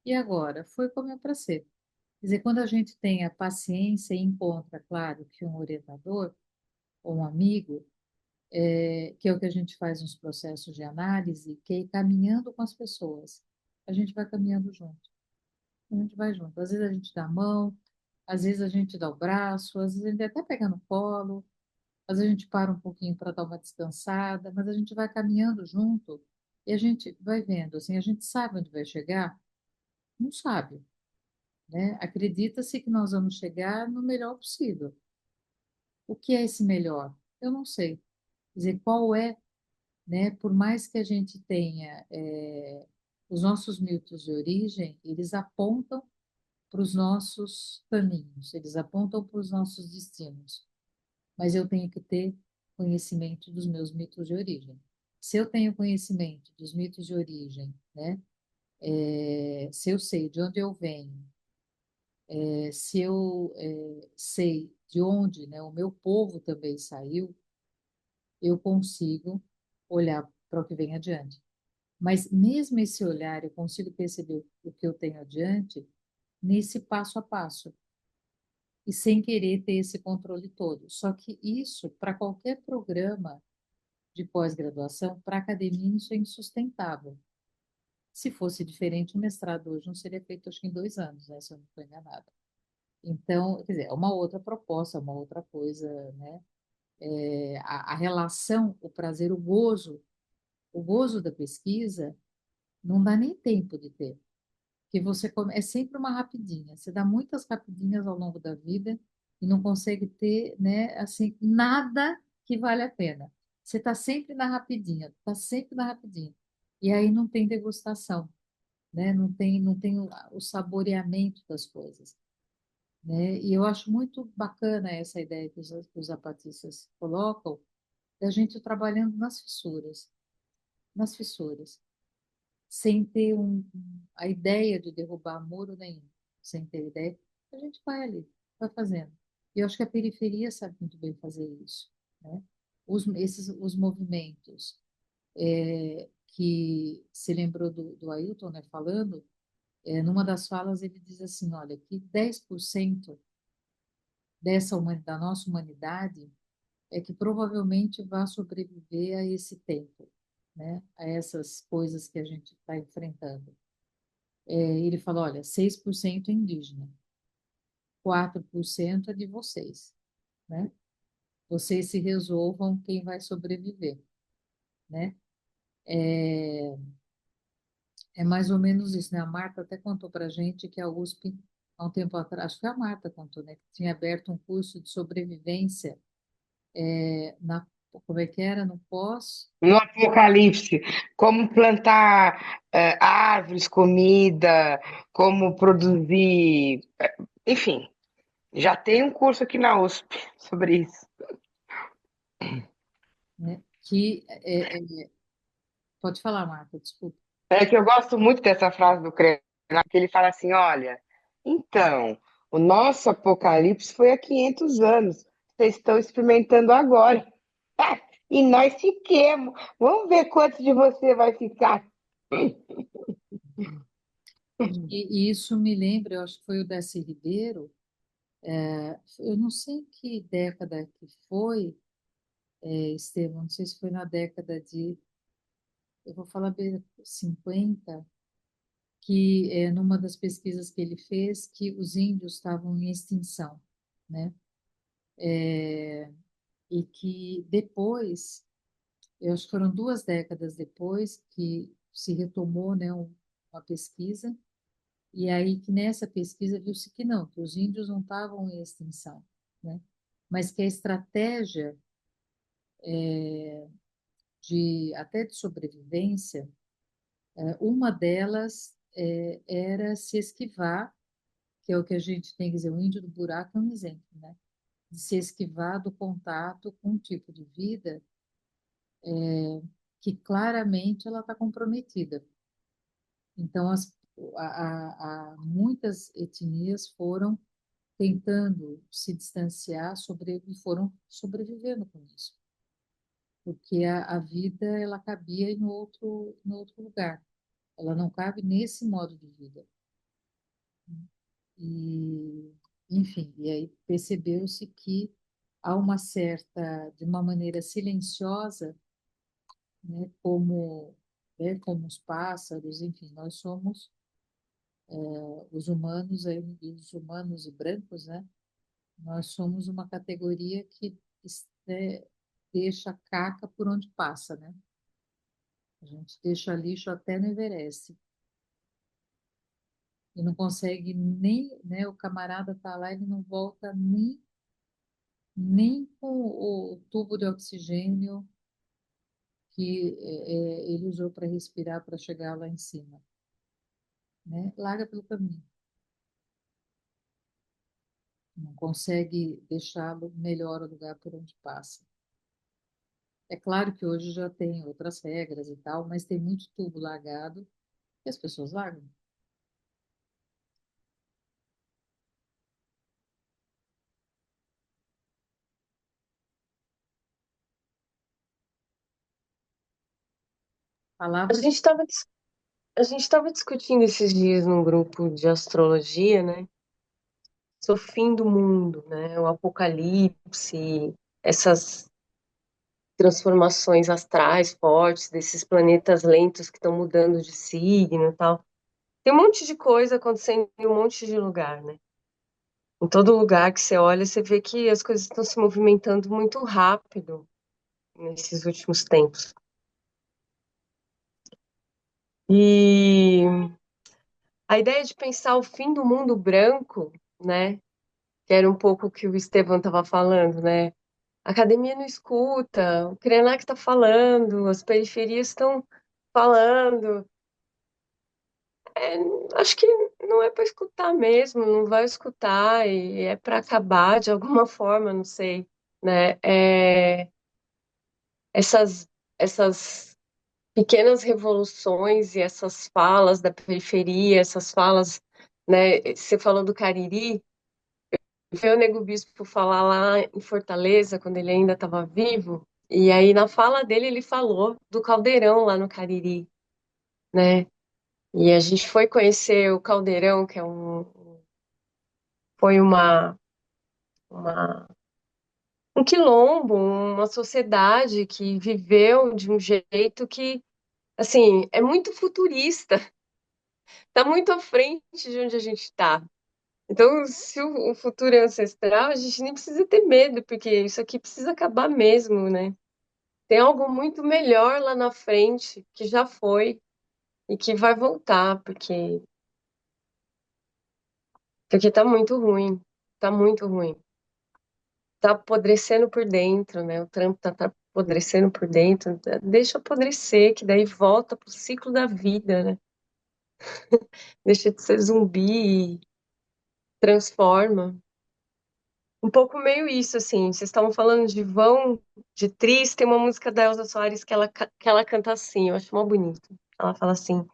E agora? Foi como é para ser. Quer dizer, quando a gente tem a paciência e encontra, claro, que um orientador ou um amigo, que é o que a gente faz nos processos de análise, que é ir caminhando com as pessoas. A gente vai caminhando junto. A gente vai junto. Às vezes a gente dá a mão, às vezes a gente dá o braço, às vezes a gente até pega no colo, às vezes a gente para um pouquinho para dar uma descansada, mas a gente vai caminhando junto e a gente vai vendo, assim, a gente sabe onde vai chegar? Não sabe, né? Acredita-se que nós vamos chegar no melhor possível. O que é esse melhor? Eu não sei. Quer dizer, qual é, né? Por mais que a gente tenha os nossos mitos de origem, eles apontam para os nossos caminhos, eles apontam para os nossos destinos. Mas eu tenho que ter conhecimento dos meus mitos de origem. Se eu tenho conhecimento dos mitos de origem, né? Se eu sei de onde eu venho, se eu sei de onde, né, o meu povo também saiu, eu consigo olhar para o que vem adiante. Mas mesmo esse olhar, eu consigo perceber o que eu tenho adiante nesse passo a passo e sem querer ter esse controle todo. Só que isso, para qualquer programa de pós-graduação, para a academia, isso é insustentável. Se fosse diferente, o mestrado hoje não seria feito, acho que em 2 anos, né, se eu não estou enganada. Então, quer dizer, é uma outra proposta, uma outra coisa, né? A relação, o prazer, o gozo da pesquisa, não dá nem tempo de ter. Porque é sempre uma rapidinha. Você dá muitas rapidinhas ao longo da vida e não consegue ter, né, assim, nada que vale a pena. Você está sempre na rapidinha, está sempre na rapidinha. E aí não tem degustação, né? Não tem o saboreamento das coisas, né? E eu acho muito bacana essa ideia que os zapatistas colocam, da gente trabalhando nas fissuras, sem ter a ideia de derrubar muro nenhum, sem ter ideia, a gente vai ali, vai fazendo. E eu acho que a periferia sabe muito bem fazer isso, né? Os movimentos que se lembrou do Ailton, né, falando, numa das falas ele diz assim, olha, que 10% da nossa humanidade é que provavelmente vai sobreviver a esse tempo, né? A essas coisas que a gente está enfrentando. Ele falou, olha, 6% é indígena, 4% é de vocês, né? Vocês se resolvam quem vai sobreviver, né? É, é mais ou menos isso, né? A Marta até contou para a gente que a USP, há um tempo atrás, acho que a Marta contou, né? Que tinha aberto um curso de sobrevivência como é que era? No pós? No apocalipse, como plantar árvores, comida, como produzir, enfim, Já tem um curso aqui na USP sobre isso. né? Pode falar, Marta, desculpa. É que eu gosto muito dessa frase do Krenak, que ele fala assim: olha, então, o nosso apocalipse foi há 500 anos, vocês estão experimentando agora. E nós fiquemos. Vamos ver quanto de você vai ficar. E isso me lembra, eu acho que foi o Darcy Ribeiro, eu não sei que década que foi, Estevam, não sei se foi na década de, eu vou falar bem, 50, que numa das pesquisas que ele fez, que os índios estavam em extinção, né? E que depois, eu acho que foram 2 décadas depois, que se retomou, né, uma pesquisa, e aí que nessa pesquisa viu-se que não, que os índios não estavam em extinção, né? Mas que a estratégia de até de sobrevivência, uma delas era se esquivar, que é o que a gente tem que dizer, o índio do buraco é um exemplo, né? De se esquivar do contato com um tipo de vida que claramente ela está comprometida. Então, muitas etnias foram tentando se distanciar e foram sobrevivendo com isso, porque a vida ela cabia em outro lugar, ela não cabe nesse modo de vida. E, enfim, e aí percebeu-se que há uma certa, de uma maneira silenciosa, né, como os pássaros, enfim, nós somos os humanos, os humanos e brancos, né? Nós somos uma categoria que deixa caca por onde passa, né? A gente deixa lixo até no Everest. E não consegue nem, né? O camarada tá lá, ele não volta nem com o tubo de oxigênio que ele usou para respirar para chegar lá em cima, né? Larga pelo caminho. Não consegue deixá-lo melhor o lugar por onde passa. É claro que hoje já tem outras regras e tal, mas tem muito tubo largado e as pessoas largam. A Palavras. gente estava a gente estava discutindo esses dias num grupo de astrologia, né? Sobre o fim do mundo, né? O apocalipse, essas transformações astrais fortes desses planetas lentos que estão mudando de signo e tal. Tem um monte de coisa acontecendo em um monte de lugar, né? Em todo lugar que você olha, você vê que as coisas estão se movimentando muito rápido nesses últimos tempos. E a ideia de pensar o fim do mundo branco, né? Que era um pouco o que o Estevão estava falando, né? A academia não escuta, o Krenak está falando, as periferias estão falando. É, acho que não é para escutar mesmo, não vai escutar e é para acabar de alguma forma, não sei, né? Essas essas pequenas revoluções e essas falas da periferia, essas falas, né? Você falou do Cariri, veio o Nego Bispo falar lá em Fortaleza quando ele ainda estava vivo, e aí na fala dele ele falou do caldeirão lá no Cariri, né? E a gente foi conhecer o caldeirão, que foi uma um quilombo, uma sociedade que viveu de um jeito que, assim, é muito futurista, está muito à frente de onde a gente está. Então, se o futuro é ancestral, a gente nem precisa ter medo, porque isso aqui precisa acabar mesmo, né? Tem algo muito melhor lá na frente, que já foi e que vai voltar, porque tá muito ruim, tá muito ruim. Tá apodrecendo por dentro, né? O Trump tá apodrecendo por dentro. Deixa apodrecer, que daí volta pro ciclo da vida, né? Deixa de ser zumbi e transforma. um pouco meio isso, assim. Vocês estavam falando de vão, de Tris, tem uma música da Elza Soares que ela canta assim, eu acho mó bonito. Ela fala assim: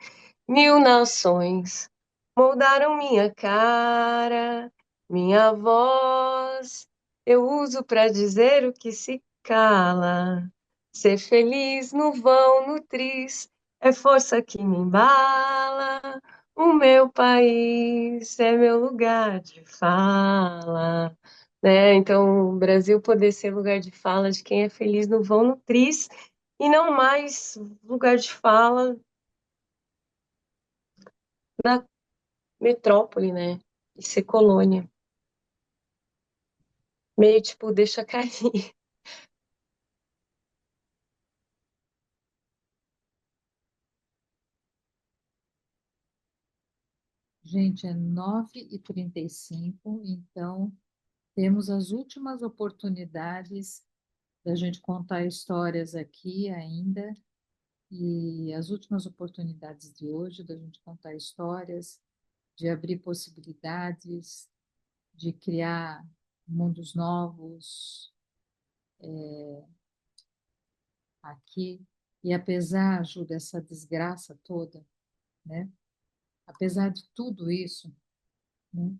Mil nações moldaram minha cara, minha voz, eu uso pra dizer o que se cala. Ser feliz no vão, no tris, é força que me embala. O meu país é meu lugar de fala. Né? Então, o Brasil poder ser lugar de fala de quem é feliz no vão, no tris, e não mais lugar de fala da metrópole, né? E ser colônia. Meio tipo, deixa cair. Gente, é 9h35, então temos as últimas oportunidades da gente contar histórias aqui ainda, e as últimas oportunidades de hoje da gente contar histórias, de abrir possibilidades, de criar mundos novos aqui. E apesar, Ju, dessa desgraça toda, né? Apesar de tudo isso, né?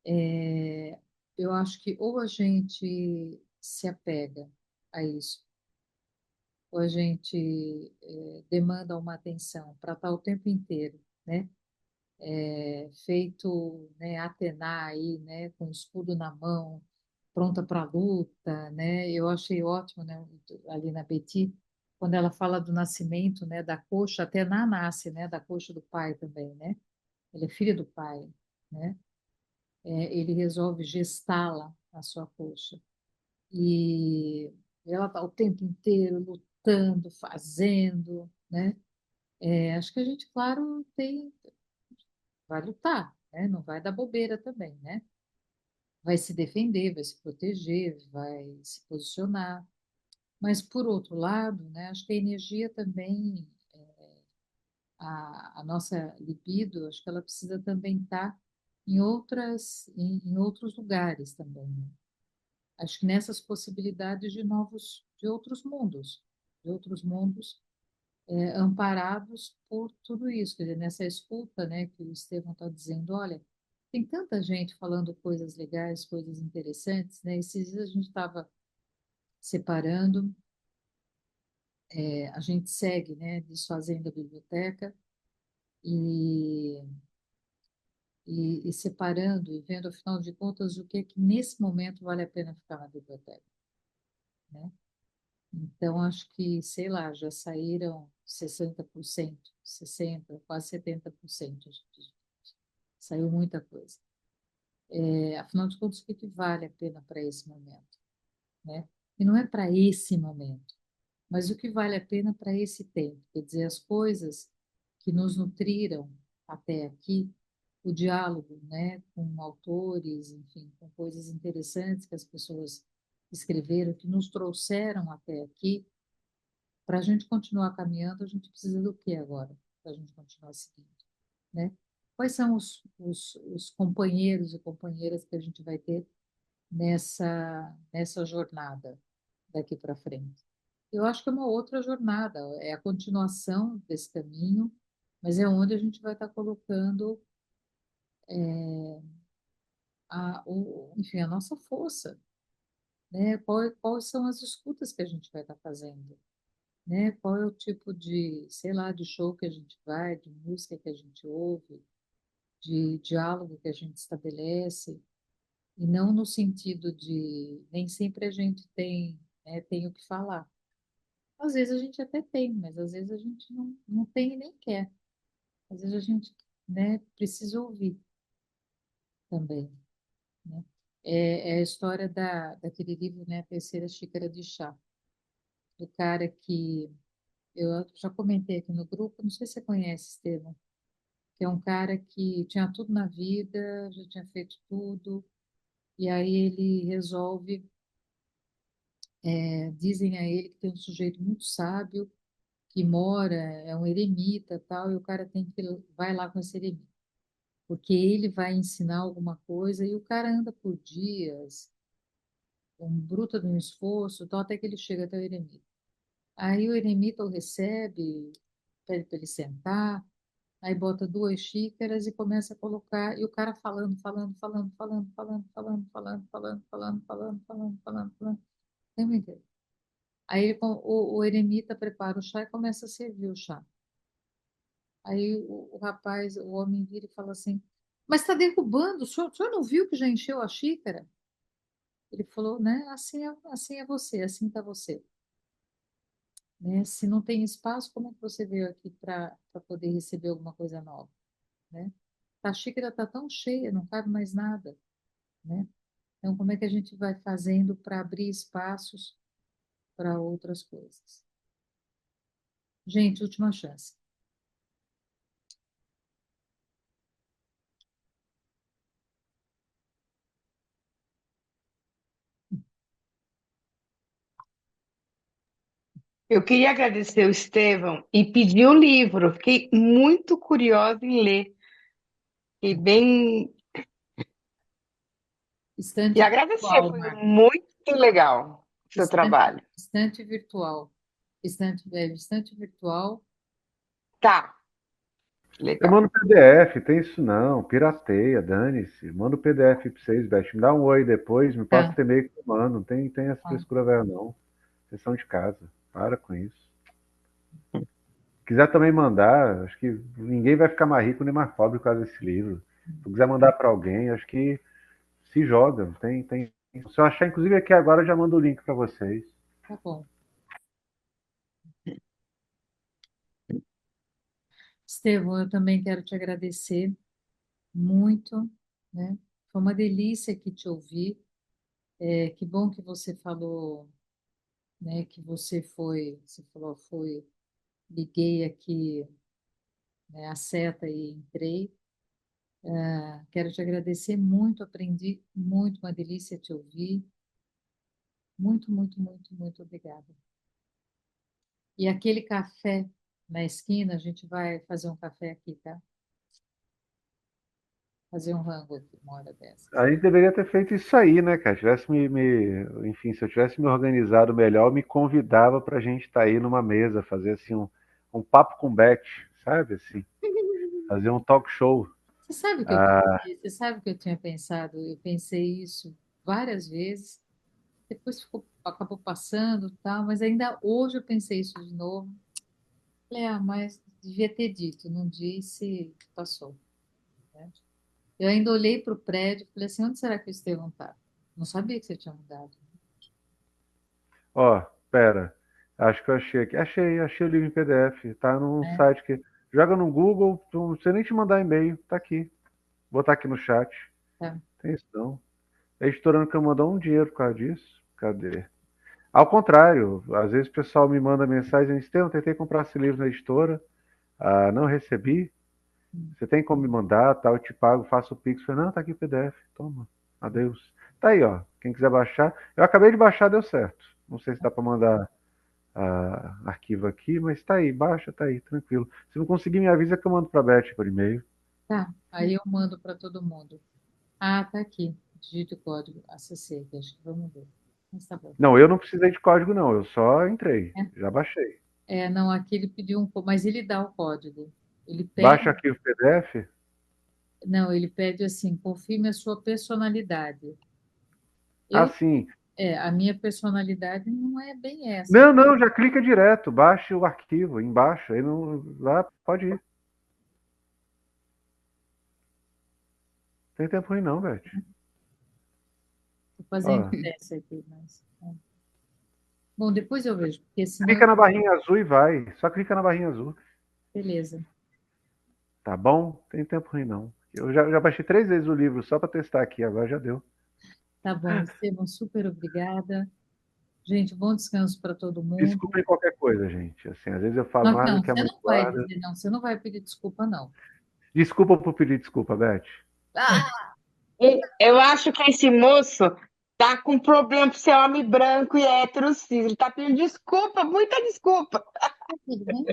É, eu acho que ou a gente se apega a isso, ou a gente demanda uma atenção para estar o tempo inteiro, né? Feito, né, Atena aí, né, com o escudo na mão, pronta para a luta, né? Eu achei ótimo, né, ali na Betty, quando ela fala do nascimento, né, da coxa, Atena nasce, né, da coxa do pai também, né? Ele é filho do pai, né? Ele resolve gestá-la na sua coxa. E ela está o tempo inteiro lutando, fazendo, né? Acho que a gente, claro, vai lutar, né? Não vai dar bobeira também, né? Vai se defender, vai se proteger, vai se posicionar. Mas, por outro lado, né, acho que a energia também, a nossa libido, acho que ela precisa também estar em outros lugares também, né? Acho que nessas possibilidades de outros mundos amparados por tudo isso, quer dizer, nessa escuta, né, que o Estevão está dizendo, olha, tem tanta gente falando coisas legais, coisas interessantes, né? Esses dias a gente estava separando, a gente segue, né, desfazendo a biblioteca e, e separando e vendo, afinal de contas, o que é que nesse momento vale a pena ficar na biblioteca, né? Então, acho que, sei lá, já saíram 60%, 60%, quase 70%. Saiu muita coisa. Afinal de contas, o que que vale a pena para esse momento, né? E não é para esse momento, mas o que vale a pena para esse tempo. Quer dizer, as coisas que nos nutriram até aqui, o diálogo, né, com autores, enfim, com coisas interessantes que as pessoas escreveram, que nos trouxeram até aqui. Para a gente continuar caminhando, a gente precisa do que agora? Para a gente continuar seguindo, né? Quais são os companheiros e companheiras que a gente vai ter nessa jornada daqui para frente? Eu acho que é uma outra jornada, é a continuação desse caminho, mas é onde a gente vai estar colocando enfim, a nossa força, né? Quais são as escutas que a gente vai estar fazendo? Né? Qual é o tipo de, sei lá, de show que a gente vai, de música que a gente ouve, de diálogo que a gente estabelece, e não no sentido de nem sempre a gente tem o que falar. Às vezes a gente até tem, mas às vezes a gente não tem e nem quer. Às vezes a gente, né, precisa ouvir também, né? É a história daquele livro, né, A Terceira Xícara de Chá, do cara que eu já comentei aqui no grupo, não sei se você conhece, Estevam, que é um cara que tinha tudo na vida, já tinha feito tudo, e aí ele resolve, dizem a ele que tem um sujeito muito sábio que mora, é um eremita tal, e o cara vai lá com esse eremita, porque ele vai ensinar alguma coisa, e o cara anda por dias, um bruto de um esforço, então até que ele chega até o eremita. Aí o eremita o recebe, pede para ele sentar, aí bota 2 xícaras e começa a colocar, e o cara falando, falando, falando, falando, falando, falando, falando, falando, falando, falando, falando, falando, falando, o tempo inteiro. Aí o eremita prepara o chá e começa a servir o chá. Aí o rapaz, o homem vira e fala assim, mas está derrubando, o senhor não viu que já encheu a xícara? Ele falou, né? Assim é você, assim está você. Né? Se não tem espaço, como é que você veio aqui para poder receber alguma coisa nova? Né? A xícara está tão cheia, não cabe mais nada. Né? Então, como é que a gente vai fazendo para abrir espaços para outras coisas? Gente, última chance. Eu queria agradecer o Estevão e pedir o livro. Fiquei muito curiosa em ler. E bem. E Estante agradecer, virtual, foi Marta. muito legal o seu Estante, trabalho. estante virtual. Estante virtual. Tá, Eu legal. mando PDF, tem isso não, pirateia, dane-se. Manda o PDF pra vocês, Beth. Me dá um oi depois, me passa Tá, o e-mail que eu mando. Não tem essa tá, frescura velha, não. Vocês são de casa. Para com isso. Quiser também mandar, acho que ninguém vai ficar mais rico nem mais pobre por causa desse livro. Se quiser mandar para alguém, acho que se joga. Tem. Se eu achar, inclusive aqui agora, eu já mando o link para vocês. tá bom. Estevão, eu também quero te agradecer muito, né? Foi uma delícia aqui te ouvir. Que bom que você falou, né, que você falou, liguei aqui, né, a seta e entrei. Quero te agradecer muito, aprendi muito, uma delícia te ouvir. Muito, muito, muito, muito obrigada. E aquele café na esquina, a gente vai fazer um café aqui, tá? Fazer um rango aqui, uma hora dessas. A gente deveria ter feito isso aí, né, cara? Enfim, se eu tivesse me organizado melhor, eu me convidava pra gente estar aí numa mesa, fazer assim um papo com Beth, sabe? Assim, fazer um talk show. Você sabe o que eu Ah, pensei? Você sabe o que eu tinha pensado? Eu pensei isso várias vezes. Depois acabou passando, tal, mas ainda hoje eu pensei isso de novo. Falei, mas devia ter dito, não disse, passou. Né? Eu ainda olhei para o prédio e falei assim, onde será que o Estevão está? Não sabia que você tinha mudado. ó, pera. Acho que eu achei aqui. Achei o livro em PDF. Tá num Né? site que. Joga no Google, não precisa nem te mandar e-mail. Tá aqui. Vou botar aqui no chat. Tá. Tem isso não. A editora não quer mandar um dinheiro por causa disso. Cadê? Ao contrário, às vezes o pessoal me manda mensagem, Estevão, tentei comprar esse livro na editora, não recebi. Você tem como me mandar, tal, eu te pago, faço o Pix. Eu falei, não, tá aqui o PDF, toma, adeus. Tá aí, ó, quem quiser baixar. Eu acabei de baixar, deu certo. Não sei se dá para mandar arquivo aqui, mas tá aí, baixa, tá aí, tranquilo. Se não conseguir, me avisa que eu mando pra Beth por e-mail. Tá. Aí eu mando para todo mundo. Ah, tá aqui. Digite o código. Acessei, acho que vamos ver. Mas tá bom. Não, eu não precisei de código, não, eu só entrei, É, já baixei. não, aqui ele pediu mas ele dá o código. Ele Baixa pede, aqui o PDF. não, ele pede assim, confirme a sua personalidade. Eu, Assim, a minha personalidade não é bem essa. não, já clica direto, baixe o arquivo embaixo, aí não, lá pode ir. Não tem tempo ruim não, Beth. Vou fazer Ó, em teste aqui, mas. Bom, depois eu vejo, porque senão clica na barrinha azul e vai. Só clica na barrinha azul. beleza. Tá bom? Não tem tempo ruim não. Eu já baixei 3 vezes o livro só para testar aqui, agora já deu. Tá bom, Estevam, super obrigada. Gente, bom descanso para todo mundo. Desculpem qualquer coisa, gente. Assim, às vezes eu falo Não, mais do não, que a você mãe não vai guarda. dizer, não, você não vai pedir desculpa, não. Desculpa por pedir desculpa, Beth. Ah, Eu acho que esse moço tá com problema por ser homem branco e hétero cis. Ele tá pedindo desculpa, muita desculpa. tudo bem?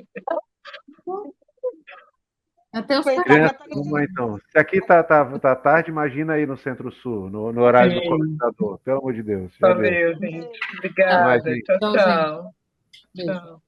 Até os Coitada, cachorros. Criança, já tá vamos lá então. Se aqui tá tarde, imagina aí no Centro-Sul, no horário do Sim, colonizador. Pelo amor de Deus, já deu. valeu, gente. Tá. Obrigada. Imagina. Tchau, Tchau, gente. tchau. Beijo. Tchau.